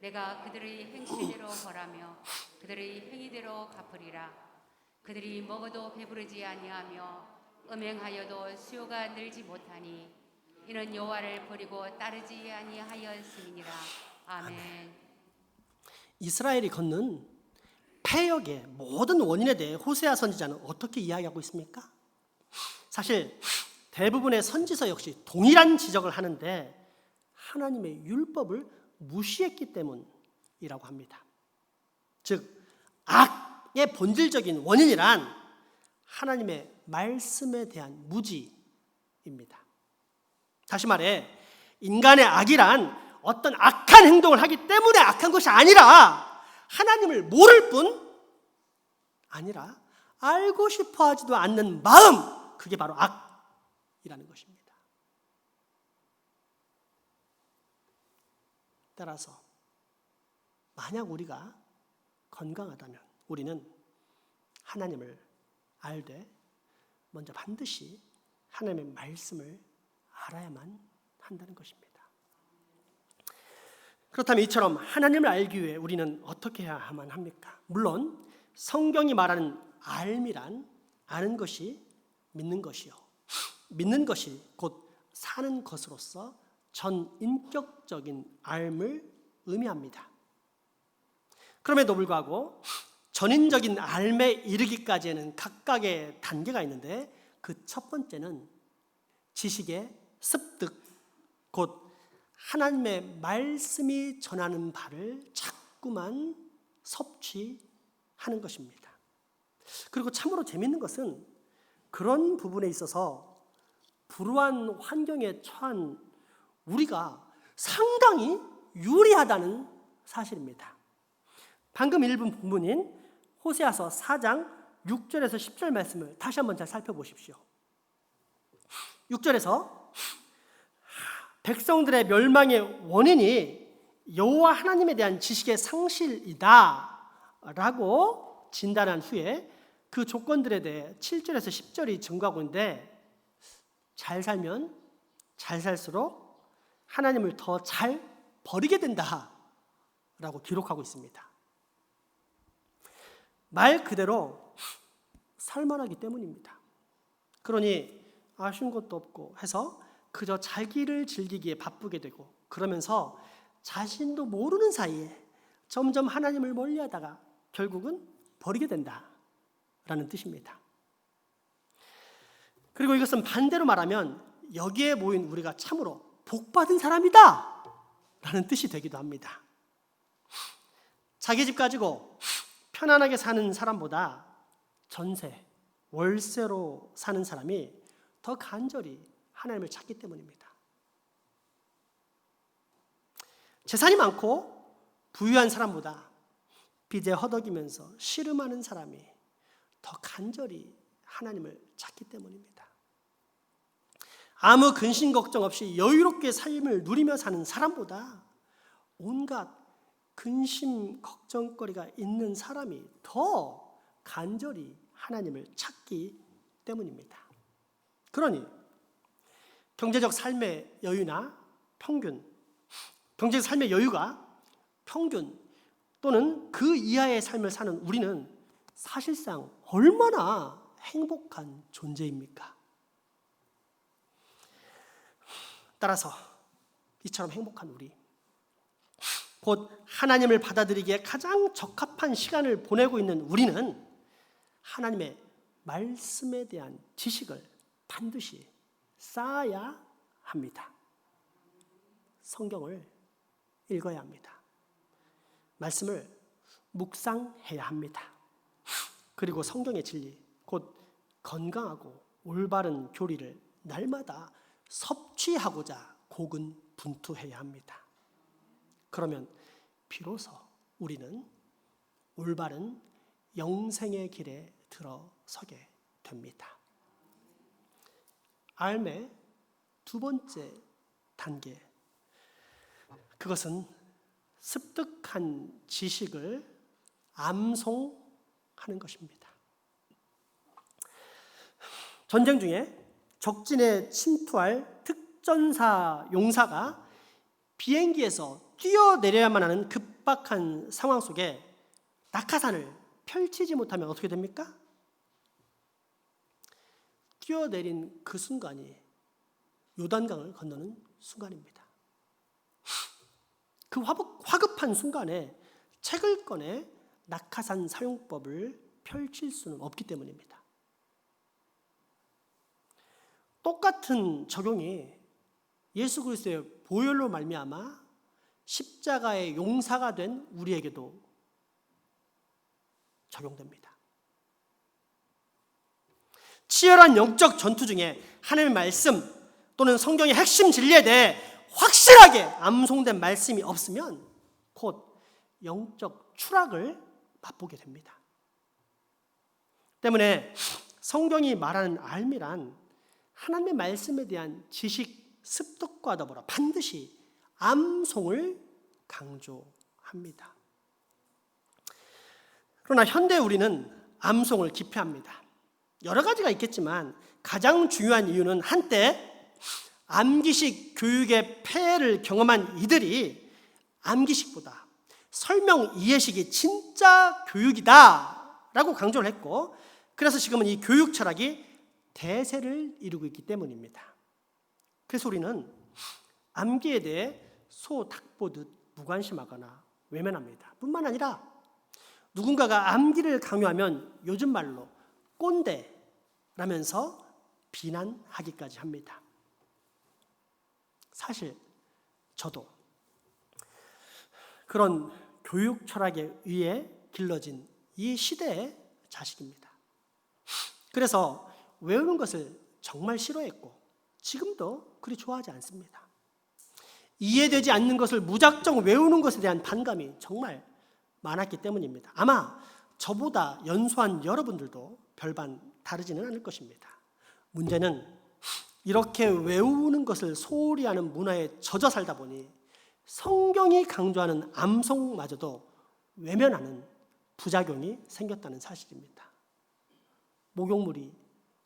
내가 그들의 행실대로 벌하며 그들의 행위대로 갚으리라. 그들이 먹어도 배부르지 아니하며 음행하여도 수요가 늘지 못하니 이는 여호와를 버리고 따르지 아니하였음이니라. 아멘.
이스라엘이 걷는 패역의 모든 원인에 대해 호세아 선지자는 어떻게 이야기하고 있습니까? 사실 대부분의 선지서 역시 동일한 지적을 하는데 하나님의 율법을 무시했기 때문이라고 합니다. 즉 악의 본질적인 원인이란 하나님의 말씀에 대한 무지입니다. 다시 말해 인간의 악이란 어떤 악한 행동을 하기 때문에 악한 것이 아니라 하나님을 모를 뿐 아니라 알고 싶어 하지도 않는 마음, 그게 바로 악이라는 것입니다. 따라서 만약 우리가 건강하다면 우리는 하나님을 알되 먼저 반드시 하나님의 말씀을 알아야만 한다는 것입니다. 그렇다면 이처럼 하나님을 알기 위해 우리는 어떻게 해야만 합니까? 물론 성경이 말하는 알미란 아는 것이 믿는 것이요, 믿는 것이 곧 사는 것으로서 전인격적인 삶을 의미합니다. 그럼에도 불구하고 전인적인 삶에 이르기까지에는 각각의 단계가 있는데 그 첫 번째는 지식의 습득, 곧 하나님의 말씀이 전하는 바를 자꾸만 섭취하는 것입니다. 그리고 참으로 재미있는 것은 그런 부분에 있어서 불우한 환경에 처한 우리가 상당히 유리하다는 사실입니다. 방금 읽은 본문인 호세아서 4장 6절에서 10절 말씀을 다시 한번 잘 살펴보십시오. 6절에서 백성들의 멸망의 원인이 여호와 하나님에 대한 지식의 상실이다 라고 진단한 후에 그 조건들에 대해 7절에서 10절이 증거하고 있는데 잘 살면 잘 살수록 하나님을 더 잘 버리게 된다라고 기록하고 있습니다. 말 그대로 살만하기 때문입니다. 그러니 아쉬운 것도 없고 해서 그저 자기를 즐기기에 바쁘게 되고, 그러면서 자신도 모르는 사이에 점점 하나님을 멀리하다가 결국은 버리게 된다라는 뜻입니다. 그리고 이것은 반대로 말하면 여기에 모인 우리가 참으로 복받은 사람이다 라는 뜻이 되기도 합니다. 자기 집 가지고 편안하게 사는 사람보다 전세, 월세로 사는 사람이 더 간절히 하나님을 찾기 때문입니다. 재산이 많고 부유한 사람보다 빚에 허덕이면서 씨름하는 사람이 더 간절히 하나님을 찾기 때문입니다. 아무 근심 걱정 없이 여유롭게 삶을 누리며 사는 사람보다 온갖 근심 걱정거리가 있는 사람이 더 간절히 하나님을 찾기 때문입니다. 그러니 경제적 삶의 여유나 경제적 삶의 여유가 평균 또는 그 이하의 삶을 사는 우리는 사실상 얼마나 행복한 존재입니까? 따라서 이처럼 행복한 우리, 곧 하나님을 받아들이기에 가장 적합한 시간을 보내고 있는 우리는 하나님의 말씀에 대한 지식을 반드시 쌓아야 합니다. 성경을 읽어야 합니다. 말씀을 묵상해야 합니다. 그리고 성경의 진리, 곧 건강하고 올바른 교리를 날마다 섭취하고자 고군분투해야 합니다. 그러면 비로소 우리는 올바른 영생의 길에 들어서게 됩니다. 삶의 두 번째 단계, 그것은 습득한 지식을 암송하는 것입니다. 전쟁 중에 적진에 침투할 특전사 용사가 비행기에서 뛰어내려야만 하는 급박한 상황 속에 낙하산을 펼치지 못하면 어떻게 됩니까? 뛰어내린 그 순간이 요단강을 건너는 순간입니다. 그 화급한 순간에 책을 꺼내 낙하산 사용법을 펼칠 수는 없기 때문입니다. 똑같은 적용이 예수 그리스도의 보혈로 말미암아 십자가의 용사가 된 우리에게도 적용됩니다. 치열한 영적 전투 중에 하나님의 말씀 또는 성경의 핵심 진리에 대해 확실하게 암송된 말씀이 없으면 곧 영적 추락을 맛보게 됩니다. 때문에 성경이 말하는 알미란 하나님의 말씀에 대한 지식 습득과 더불어 반드시 암송을 강조합니다. 그러나 현대 우리는 암송을 기피합니다. 여러 가지가 있겠지만 가장 중요한 이유는 한때 암기식 교육의 폐해를 경험한 이들이 암기식보다 설명 이해식이 진짜 교육이다 라고 강조를 했고, 그래서 지금은 이 교육 철학이 대세를 이루고 있기 때문입니다. 그래서 우리는 암기에 대해 소 닭 보듯 무관심하거나 외면합니다. 뿐만 아니라 누군가가 암기를 강요하면 요즘 말로 꼰대라면서 비난하기까지 합니다. 사실 저도 그런 교육 철학에 의해 길러진 이 시대의 자식입니다. 그래서 외우는 것을 정말 싫어했고 지금도 그리 좋아하지 않습니다. 이해되지 않는 것을 무작정 외우는 것에 대한 반감이 정말 많았기 때문입니다. 아마 저보다 연소한 여러분들도 별반 다르지는 않을 것입니다. 문제는 이렇게 외우는 것을 소홀히 하는 문화에 젖어 살다 보니 성경이 강조하는 암송마저도 외면하는 부작용이 생겼다는 사실입니다. 목욕물이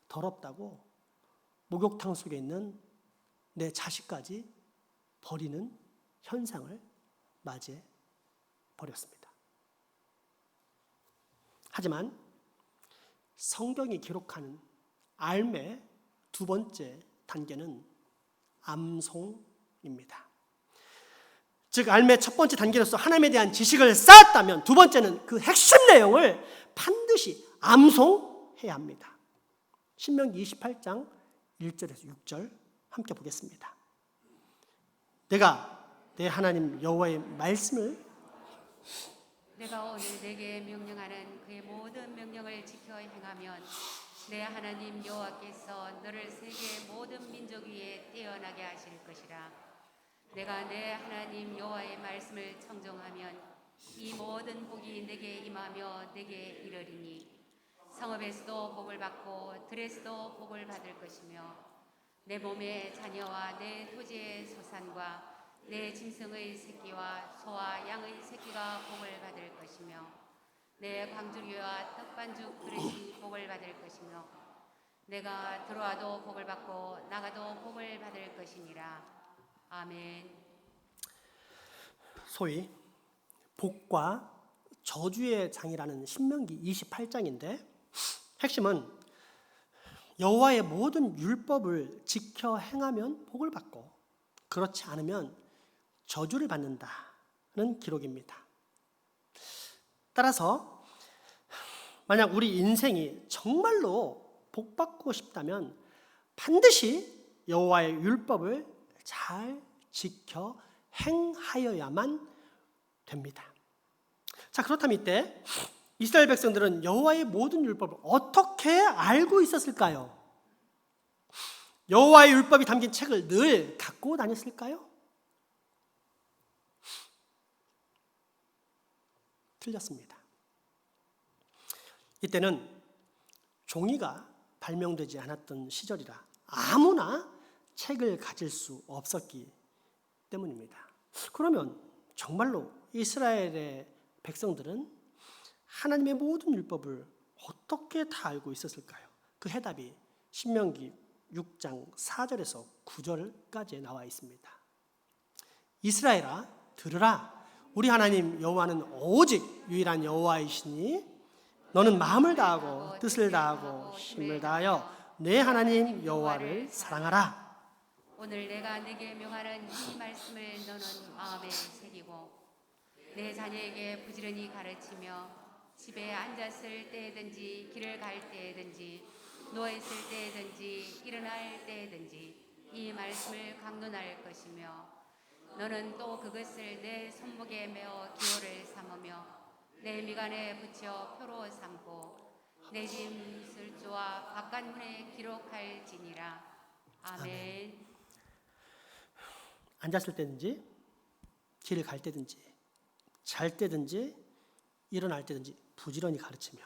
더럽다고 목욕탕 속에 있는 내 자식까지 버리는 현상을 맞이해 버렸습니다. 하지만 성경이 기록하는 삶의 두 번째 단계는 암송입니다. 즉 삶의 첫 번째 단계로서 하나님에 대한 지식을 쌓았다면 두 번째는 그 핵심 내용을 반드시 암송해야 합니다. 신명기 28장 1절에서 6절 함께 보겠습니다. 내가 내 하나님 여호와의 말씀을
내가 오늘 내게 명령하는 그의 모든 명령을 지켜 행하면 내 하나님 여호와께서 너를 세계 모든 민족 위에 뛰어나게 하실 것이라. 내가 내 하나님 여호와의 말씀을 청종하면 이 모든 복이 내게 임하며 내게 이르리니 성읍에서도 복을 받고 들에서도 복을 받을 것이며 내 몸의 자녀와 내 토지의 소산과 내 짐승의 새끼와 소와 양의 새끼가 복을 받을 것이며 내 광주리와 떡반죽 그릇이 복을 받을 것이며 내가 들어와도 복을 받고 나가도 복을 받을 것이니라. 아멘.
소위 복과 저주의 장이라는 신명기 28장인데 핵심은 여호와의 모든 율법을 지켜 행하면 복을 받고 그렇지 않으면 저주를 받는다는 기록입니다. 따라서 만약 우리 인생이 정말로 복받고 싶다면 반드시 여호와의 율법을 잘 지켜 행하여야만 됩니다. 자, 그렇다면 이때 이스라엘 백성들은 여호와의 모든 율법을 어떻게 알고 있었을까요? 여호와의 율법이 담긴 책을 늘 갖고 다녔을까요? 틀렸습니다. 이때는 종이가 발명되지 않았던 시절이라 아무나 책을 가질 수 없었기 때문입니다. 그러면 정말로 이스라엘의 백성들은 하나님의 모든 율법을 어떻게 다 알고 있었을까요? 그 해답이 신명기 6장 4절에서 9절까지 나와 있습니다. 이스라엘아 들으라. 우리 하나님 여호와는 오직 유일한 여호와이시니 너는 마음을 다하고 뜻을 다하고 힘을 다하여 내 하나님 여호와를 사랑하라.
오늘 내가 내게 명하는 이 말씀을 너는 마음에 새기고 내 자녀에게 부지런히 가르치며 집에 앉았을 때든지 길을 갈 때든지 누워있을 때든지 일어날 때든지 이 말씀을 강론할 것이며 너는 또 그것을 내 손목에 메어 기호를 삼으며 내 미간에 붙여 표로 삼고 내 짐술조와 바깥문에 기록할지니라. 아멘.
앉았을 때든지 길을 갈 때든지 잘 때든지 일어날 때든지 부지런히 가르치며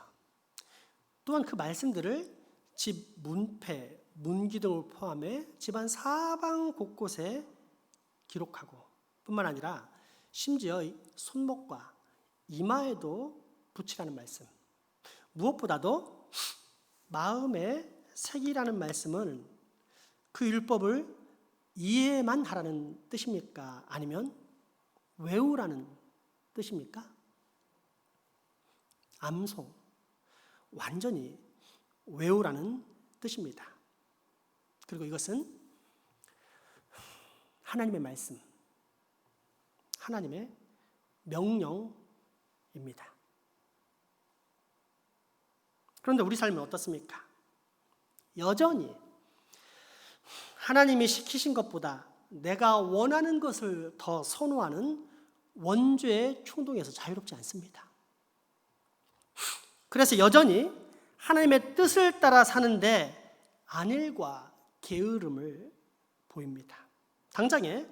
또한 그 말씀들을 집 문패, 문기 등을 포함해 집안 사방 곳곳에 기록하고 뿐만 아니라 심지어 손목과 이마에도 붙이라는 말씀. 무엇보다도 마음에 새기라는 말씀은 그 율법을 이해만 하라는 뜻입니까? 아니면 외우라는 뜻입니까? 암송, 완전히 외우라는 뜻입니다. 그리고 이것은 하나님의 말씀, 하나님의 명령입니다. 그런데 우리 삶은 어떻습니까? 여전히 하나님이 시키신 것보다 내가 원하는 것을 더 선호하는 원죄의 충동에서 자유롭지 않습니다. 그래서 여전히 하나님의 뜻을 따라 사는데 안일과 게으름을 보입니다. 당장에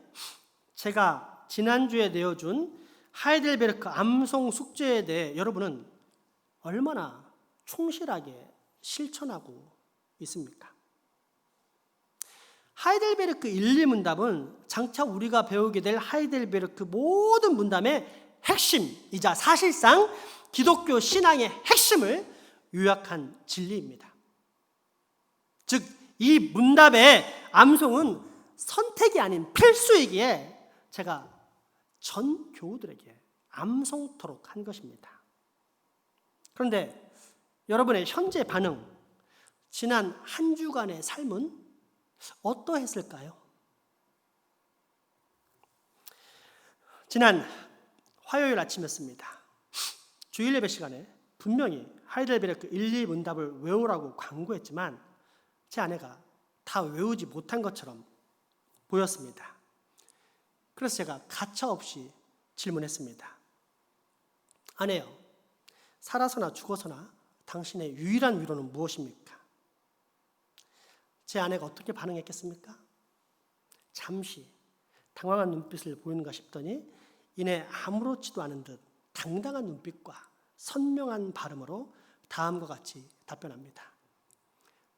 제가 지난주에 내어준 하이델베르크 암송 숙제에 대해 여러분은 얼마나 충실하게 실천하고 있습니까? 하이델베르크 1, 2문답은 장차 우리가 배우게 될 하이델베르크 모든 문답의 핵심이자 사실상 기독교 신앙의 핵심을 요약한 진리입니다. 즉, 이 문답의 암송은 선택이 아닌 필수이기에 제가 전 교우들에게 암송토록 한 것입니다. 그런데 여러분의 현재 반응, 지난 한 주간의 삶은 어떠했을까요? 지난 화요일 아침이었습니다. 주일 예배 시간에 분명히 하이델베르크 1, 2문답을 외우라고 광고했지만 제 아내가 다 외우지 못한 것처럼 보였습니다. 그래서 제가 가차없이 질문했습니다. 아내요, 살아서나 죽어서나 당신의 유일한 위로는 무엇입니까? 제 아내가 어떻게 반응했겠습니까? 잠시 당황한 눈빛을 보이는가 싶더니 이내 아무렇지도 않은 듯 당당한 눈빛과 선명한 발음으로 다음과 같이 답변합니다.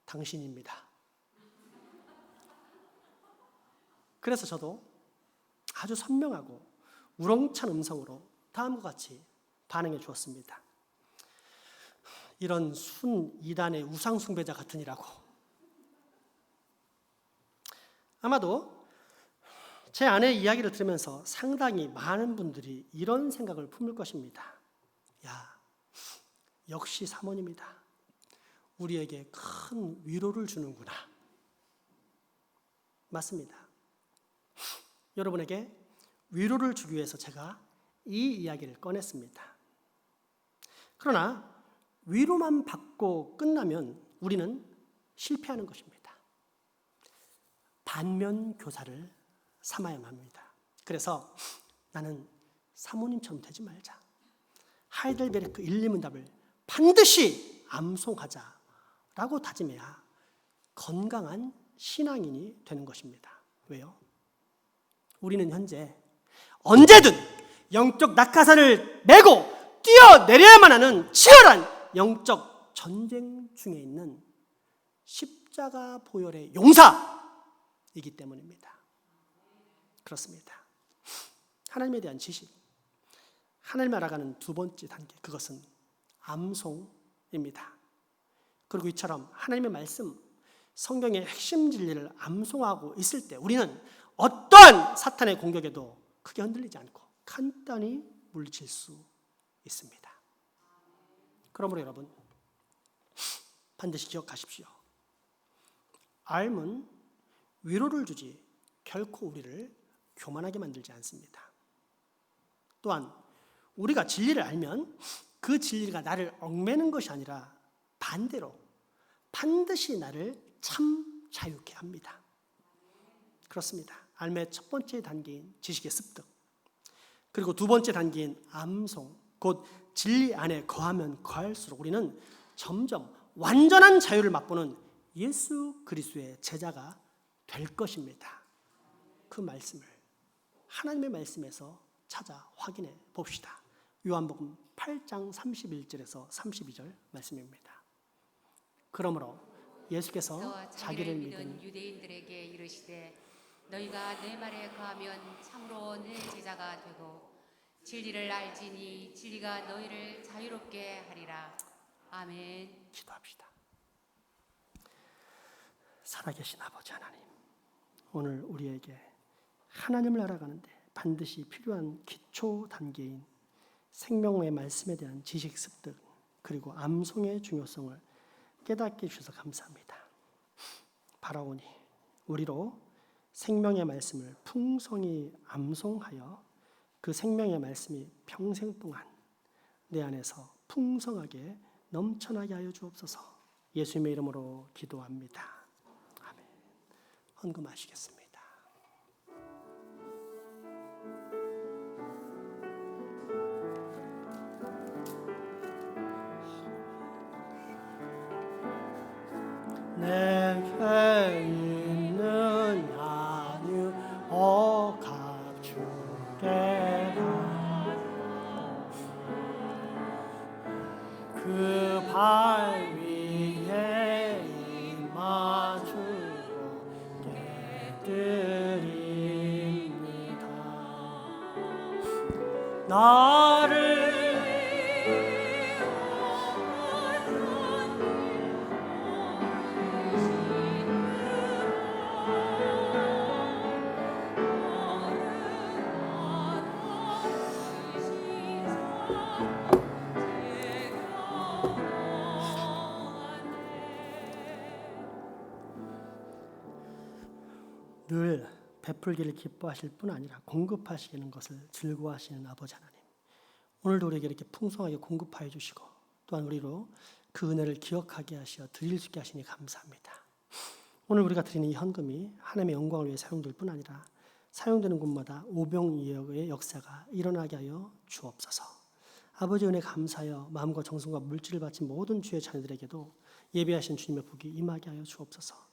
당신입니다. 그래서 저도 아주 선명하고 우렁찬 음성으로 다음과 같이 반응해 주었습니다. 이런 순 이단의 우상 숭배자 같으니라고. 아마도 제 아내의 이야기를 들으면서 상당히 많은 분들이 이런 생각을 품을 것입니다. 야, 역시 사모님이다. 우리에게 큰 위로를 주는구나. 맞습니다. 여러분에게 위로를 주기 위해서 제가 이 이야기를 꺼냈습니다. 그러나 위로만 받고 끝나면 우리는 실패하는 것입니다. 반면 교사를 삼아야만 합니다. 그래서 나는 사모님처럼 되지 말자. 하이델베르크 1, 2문답을 반드시 암송하자라고 다짐해야 건강한 신앙인이 되는 것입니다. 왜요? 우리는 현재 언제든 영적 낙하산을 메고 뛰어내려야만 하는 치열한 영적 전쟁 중에 있는 십자가 보혈의 용사이기 때문입니다. 그렇습니다. 하나님에 대한 지식, 하나님을 알아가는 두 번째 단계, 그것은 암송입니다. 그리고 이처럼 하나님의 말씀, 성경의 핵심 진리를 암송하고 있을 때 우리는 어떠한 사탄의 공격에도 크게 흔들리지 않고 간단히 물리칠 수 있습니다. 그러므로 여러분, 반드시 기억하십시오. 알면 위로를 주지 결코 우리를 교만하게 만들지 않습니다. 또한 우리가 진리를 알면 그 진리가 나를 얽매는 것이 아니라 반대로 반드시 나를 참 자유케 합니다. 그렇습니다. 알매의 첫 번째 단계인 지식의 습득, 그리고 두 번째 단계인 암송, 곧 진리 안에 거하면 거할수록 우리는 점점 완전한 자유를 맛보는 예수 그리스도의 제자가 될 것입니다. 그 말씀을 하나님의 말씀에서 찾아 확인해 봅시다. 요한복음 8장 31절에서 32절 말씀입니다. 그러므로 예수께서 자기를 믿은
유대인들에게 이르시되 너희가 내 말에 거하면 참으로 내 제자가 되고 진리를 알지니 진리가 너희를 자유롭게 하리라. 아멘.
기도합시다. 살아계신 아버지 하나님, 오늘 우리에게 하나님을 알아가는데 반드시 필요한 기초 단계인 생명의 말씀에 대한 지식 습득, 그리고 암송의 중요성을 깨닫게 해주셔서 감사합니다. 바라오니 우리로 생명의 말씀을 풍성히 암송하여 그 생명의 말씀이 평생 동안 내 안에서 풍성하게 넘쳐나게 하여 주옵소서. 예수님의 이름으로 기도합니다. 아멘. 헌금하시겠습니다. 내게 있는 양유 값주게 그 발 위에 임마주고 깨뜨립니다. 나를 늘 베풀기를 기뻐하실 뿐 아니라 공급하시는 것을 즐거워하시는 아버지 하나님, 오늘도 우리에게 이렇게 풍성하게 공급하여 주시고 또한 우리로 그 은혜를 기억하게 하시어 드릴 수 있게 하시니 감사합니다. 오늘 우리가 드리는 이 현금이 하나님의 영광을 위해 사용될 뿐 아니라 사용되는 곳마다 오병이어의 역사가 일어나게 하여 주옵소서. 아버지 은혜 감사하여 마음과 정성과 물질을 바친 모든 주의 자녀들에게도 예배하신 주님의 복이 임하게 하여 주옵소서.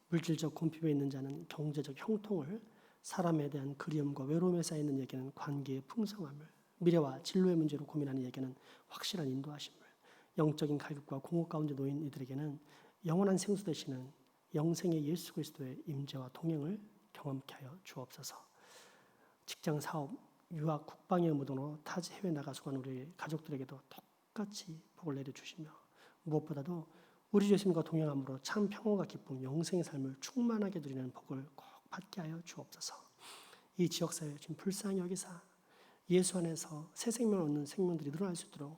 물질적 곤핍에 있는 자는 경제적 형통을, 사람에 대한 그리움과 외로움에 쌓이는 얘기는 관계의 풍성함을, 미래와 진로의 문제로 고민하는 얘기는 확실한 인도하심을, 영적인 갈급과 공허 가운데 놓인 이들에게는 영원한 생수 되시는 영생의 예수 그리스도의 임재와 동행을 경험케 하여 주옵소서. 직장, 사업, 유학, 국방의 의무도로 타지 해외 나가 수고하는 우리 가족들에게도 똑같이 복을 내려주시며 무엇보다도 우리 예수님과 동행함으로 참 평안과 기쁨, 영생의 삶을 충만하게 누리는 복을 꼭 받게 하여 주옵소서. 이 지역사회에 지금 불쌍히 여기사 예수 안에서 새 생명을 얻는 생명들이 늘어날 수 있도록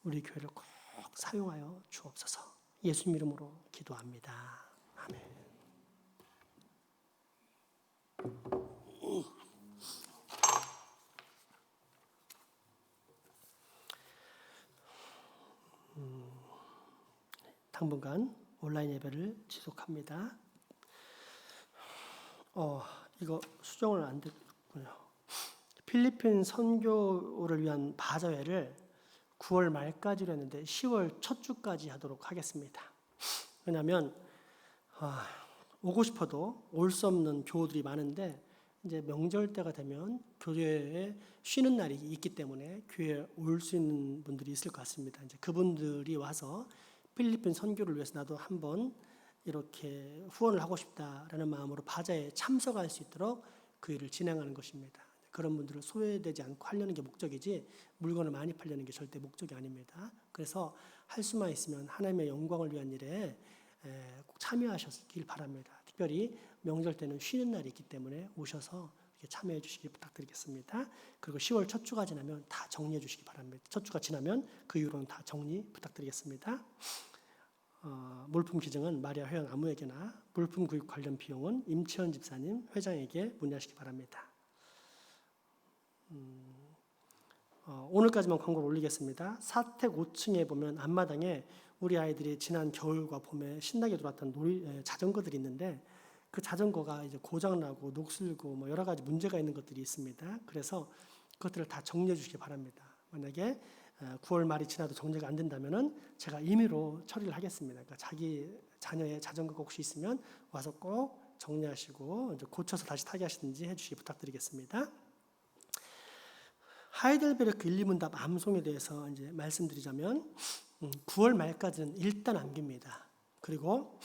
우리 교회를 꼭 사용하여 주옵소서. 예수님 이름으로 기도합니다. 아멘. 당분간 온라인 예배를 지속합니다. 이거 수정을 안 됐군요. 필리핀 선교를 위한 바자회를 9월 말까지로 했는데 10월 첫 주까지 하도록 하겠습니다. 왜냐하면 오고 싶어도 올 수 없는 교우들이 많은데 이제 명절 때가 되면 교회에 쉬는 날이 있기 때문에 교회에 올 수 있는 분들이 있을 것 같습니다. 이제 그분들이 와서 필리핀 선교를 위해서 나도 한번 이렇게 후원을 하고 싶다라는 마음으로 바자에 참석할 수 있도록 그 일을 진행하는 것입니다. 그런 분들을 소외되지 않고 하려는 게 목적이지 물건을 많이 팔려는 게 절대 목적이 아닙니다. 그래서 할 수만 있으면 하나님의 영광을 위한 일에 꼭 참여하셨길 바랍니다. 특별히 명절 때는 쉬는 날이 있기 때문에 오셔서 이렇게 참여해 주시기 부탁드리겠습니다. 그리고 10월 첫 주가 지나면 다 정리해 주시기 바랍니다. 첫 주가 지나면 그 이후로는 다 정리 부탁드리겠습니다. 물품 기증은 마리아 회원 아무에게나, 물품 구입 관련 비용은 임채원 집사님 회장에게 문의하시기 바랍니다. 오늘까지만 광고를 올리겠습니다. 사택 5층에 보면 앞마당에 우리 아이들이 지난 겨울과 봄에 신나게 놀았던 자전거들이 있는데 그 자전거가 이제 고장나고 녹슬고 뭐 여러 가지 문제가 있는 것들이 있습니다. 그래서 그것들을 다 정리해 주시기 바랍니다. 만약에 9월 말이 지나도 정리가 안 된다면은 제가 임의로 처리를 하겠습니다. 그러니까 자기 자녀의 자전거가 혹시 있으면 와서 꼭 정리하시고 이제 고쳐서 다시 타게 하시든지 해주시기 부탁드리겠습니다. 하이델베르크 1, 2문답 암송에 대해서 이제 말씀드리자면 9월 말까지는 일단 암깁니다. 그리고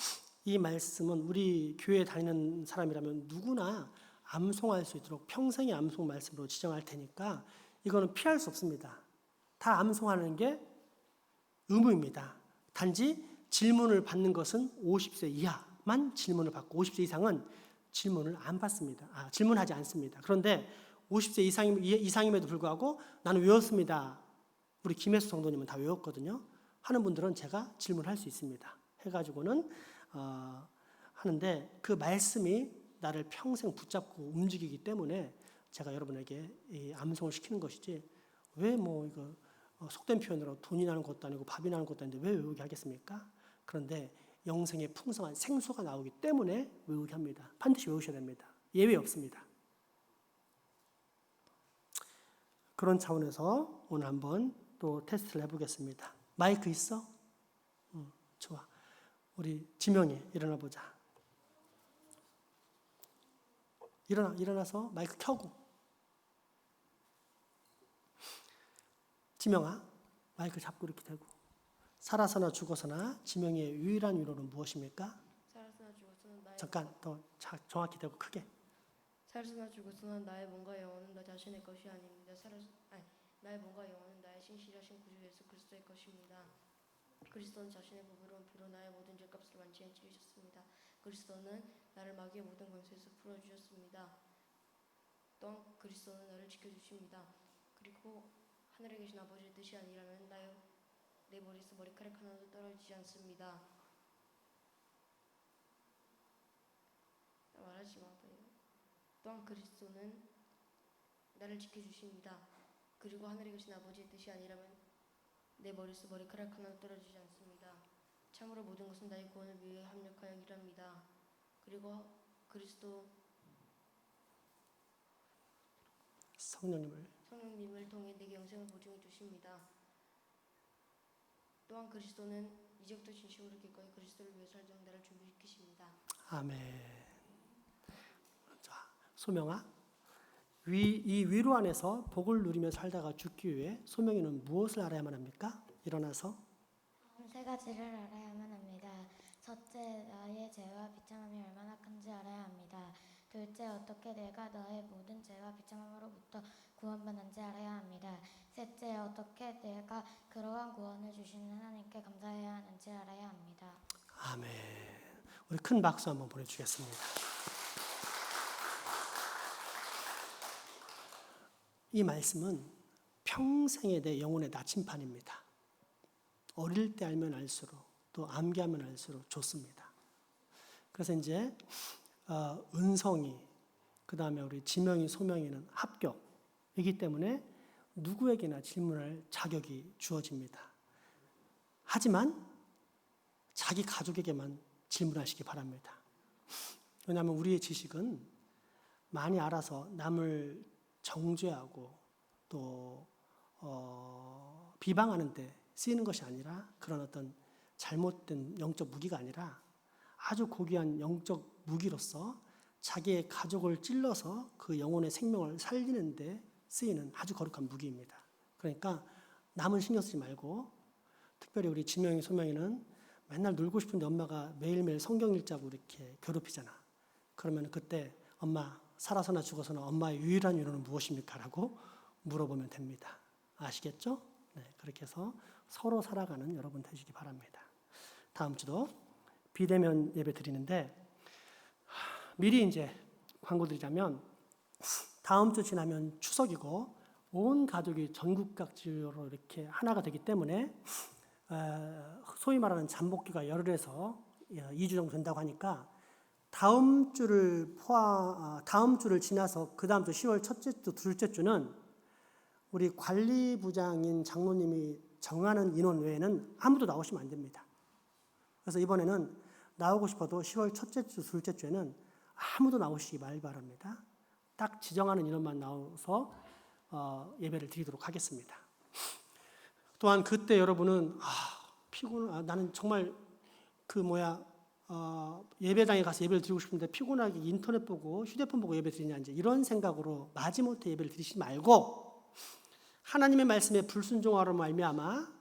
이 말씀은 우리 교회에 다니는 사람이라면 누구나 암송할 수 있도록 평생의 암송 말씀으로 지정할 테니까 이거는 피할 수 없습니다. 다 암송하는 게 의무입니다. 단지 질문을 받는 것은 50세 이하만 질문을 받고 50세 이상은 질문을 안 받습니다. 질문하지 않습니다. 그런데 50세 이상임에도 불구하고 나는 외웠습니다. 우리 김혜수 성도님은 다 외웠거든요. 하는 분들은 제가 질문할 수 있습니다. 해가지고는 하는데 그 말씀이 나를 평생 붙잡고 움직이기 때문에 제가 여러분에게 이 암송을 시키는 것이지 왜 뭐 이거 속된 표현으로 돈이 나는 것도 아니고 밥이 나는 것도 아닌데 왜 외우게 하겠습니까? 그런데 영생의 풍성한 생수가 나오기 때문에 외우게 합니다. 반드시 외우셔야 됩니다. 예외 없습니다. 그런 차원에서 오늘 한번 또 테스트를 해보겠습니다. 마이크 있어? 좋아. 우리 지명이 일어나 보자. 일어나서 마이크 켜고. 지명아, 마이크 잡고 이렇게 대고. 살아서나 죽어서나 지명이의 유일한 위로는 무엇입니까?
살아서나 죽어서는 나의
잠깐 더 정확히 대고 크게.
살아서나 죽어서는 나의 몸과 영혼은 나 자신의 것이 아닙니다. 나의 몸과 영혼은 나의 신실하신 구주 예수 그리스도의 것입니다. 그리스도는 자신의 보배로운 피로 나의 모든 죄값을 완전히 치르셨습니다. 그리스도는 나를 마귀의 모든 권세에서 풀어주셨습니다. 또한 그리스도는 나를 지켜주십니다. 그리고 하늘에 계신 아버지의 뜻이 아니라면 내 머리에서 머리카락 하나도 떨어지지 않습니다. 말하지 마. 또한 그리스도는 나를 지켜주십니다. 그리고 하늘에 계신 아버지의 뜻이 아니라면 내 머릿속 머리카락 하나도 떨어지지 않습니다. 참으로 모든 것은 나의 구원을 위해 합력하여 일합니다. 그리고 그리스도 성령님을 통해 내게 영생을 보증해 주십니다. 또한 그리스도는 이제부터 진심으로 기꺼이 그리스도를 위해 살도록 나를 준비시키십니다.
아멘. 자, 소명아, 이 위로 안에서 복을 누리며 살다가 죽기 위해 소명이는 무엇을 알아야만 합니까? 일어나서
세 가지를 알아야만 합니다. 첫째, 나의 죄와 비참함이 얼마나 큰지 알아야 합니다. 둘째, 어떻게 내가 너의 모든 죄와 비참함으로부터 구원받는지 알아야 합니다. 셋째, 어떻게 내가 그러한 구원을 주시는 하나님께 감사해야 하는지 알아야 합니다.
아멘. 우리 큰 박수 한번 보내주겠습니다. 이 말씀은 평생에 내 영혼의 나침판입니다. 어릴 때 알면 알수록 또 암기하면 알수록 좋습니다. 그래서 이제 은성이 그 다음에 우리 지명이 소명이는 합격이기 때문에 누구에게나 질문할 자격이 주어집니다. 하지만 자기 가족에게만 질문하시기 바랍니다. 왜냐하면 우리의 지식은 많이 알아서 남을 정죄하고 또 비방하는 데 쓰이는 것이 아니라 그런 어떤 잘못된 영적 무기가 아니라 아주 고귀한 영적 무기로서 자기의 가족을 찔러서 그 영혼의 생명을 살리는 데 쓰이는 아주 거룩한 무기입니다. 그러니까 남은 신경 쓰지 말고 특별히 우리 지명이 소명이는 맨날 놀고 싶은데 엄마가 매일매일 성경 읽자고 이렇게 괴롭히잖아. 그러면 그때 엄마 살아서나 죽어서나 엄마의 유일한 위로는 무엇입니까? 라고 물어보면 됩니다. 아시겠죠? 네, 그렇게 해서 서로 살아가는 여러분 되시기 바랍니다. 다음 주도 비대면 예배 드리는데 미리 이제 광고 드리자면 다음 주 지나면 추석이고 온 가족이 전국 각지로 이렇게 하나가 되기 때문에 소위 말하는 잠복기가 열흘에서 2주 정도 된다고 하니까 다음 주를 지나서 그 다음 주 10월 첫째 주, 둘째 주는 우리 관리부장인 장로님이 정하는 인원 외에는 아무도 나오시면 안 됩니다. 그래서 이번에는 나오고 싶어도 10월 첫째 주, 둘째 주에는 아무도 나오시기 말 바랍니다. 딱 지정하는 인원만 나와서 예배를 드리도록 하겠습니다. 또한 그때 여러분은 나는 정말 예배당에 가서 예배를 드리고 싶은데 피곤하게 인터넷 보고 휴대폰 보고 예배 드리냐 이제 이런 생각으로 마지못해 예배를 드리지 말고 하나님의 말씀에 불순종하로 말미암아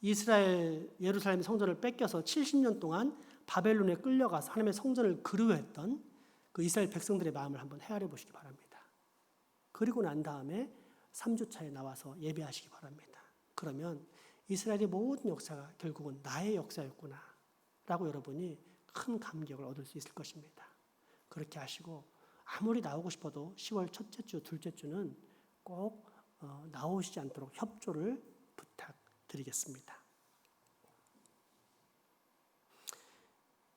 이스라엘 예루살렘 성전을 뺏겨서 70년 동안 바벨론에 끌려가서 하나님의 성전을 그리워했던 그 이스라엘 백성들의 마음을 한번 헤아려 보시기 바랍니다. 그리고 난 다음에 3주차에 나와서 예배하시기 바랍니다. 그러면 이스라엘의 모든 역사가 결국은 나의 역사였구나 라고 여러분이 큰 감격을 얻을 수 있을 것입니다. 그렇게 하시고 아무리 나오고 싶어도 10월 첫째 주, 둘째 주는 꼭 나오시지 않도록 협조를 부탁드리겠습니다.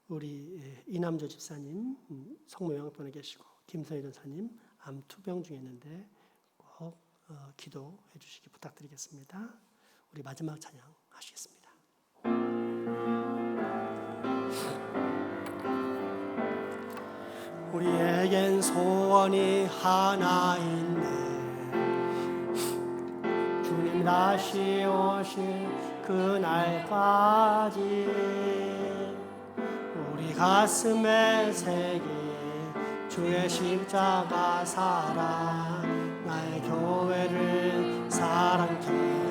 우리 이남조 집사님 성모양병원에 계시고 김서희 전사님 암 투병 중에 있는데 꼭 기도해 주시기 부탁드리겠습니다. 우리 마지막 찬양 하시겠습니다. 우리에겐 소원이 하나 있네. 주님 다시 오실 그날까지 우리 가슴에 새긴 주의 십자가 사랑 나의 교회를 사랑케 하네.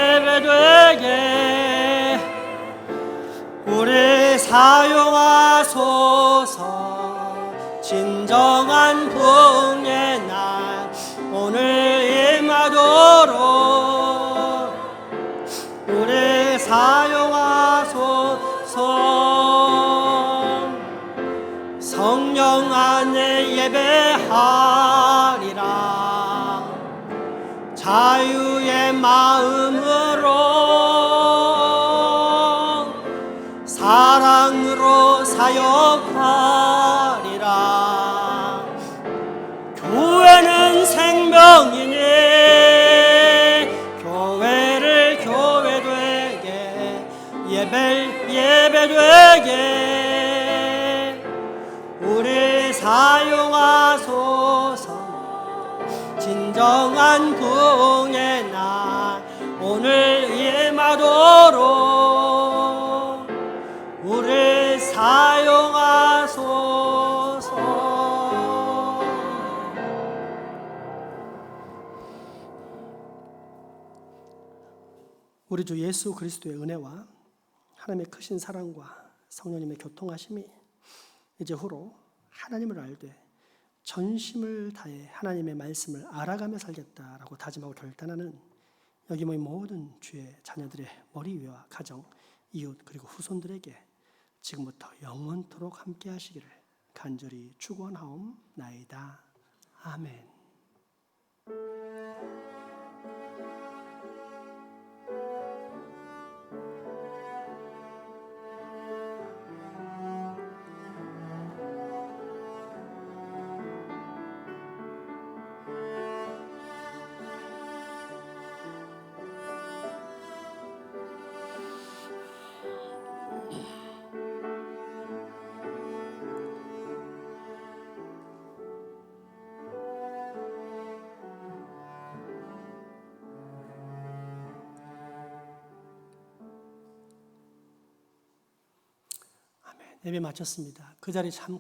예배되게 우리 사용하소서. 진정한 부흥의 날 오늘 임하도록 우리 사용하소서. 성령 안에 예배하리라 자유의 마음으로 사랑으로 사역하리라. 교회는 생명이니 교회를 교회되게 예배를 예배되게 우리 사용하소서. 진정한 부흥의 날 오늘 임하도록 우리 사용하소서. 우리 주 예수 그리스도의 은혜와 하나님의 크신 사랑과 성령님의 교통하심이 이제 후로 하나님을 알되 전심을 다해 하나님의 말씀을 알아가며 살겠다라고 다짐하고 결단하는 여기 모인 모든 주의 자녀들의 머리 위와 가정, 이웃 그리고 후손들에게 지금부터 영원토록 함께 하시기를 간절히 축원하옵나이다. 아멘. 예배 마쳤습니다. 그 자리에 잠깐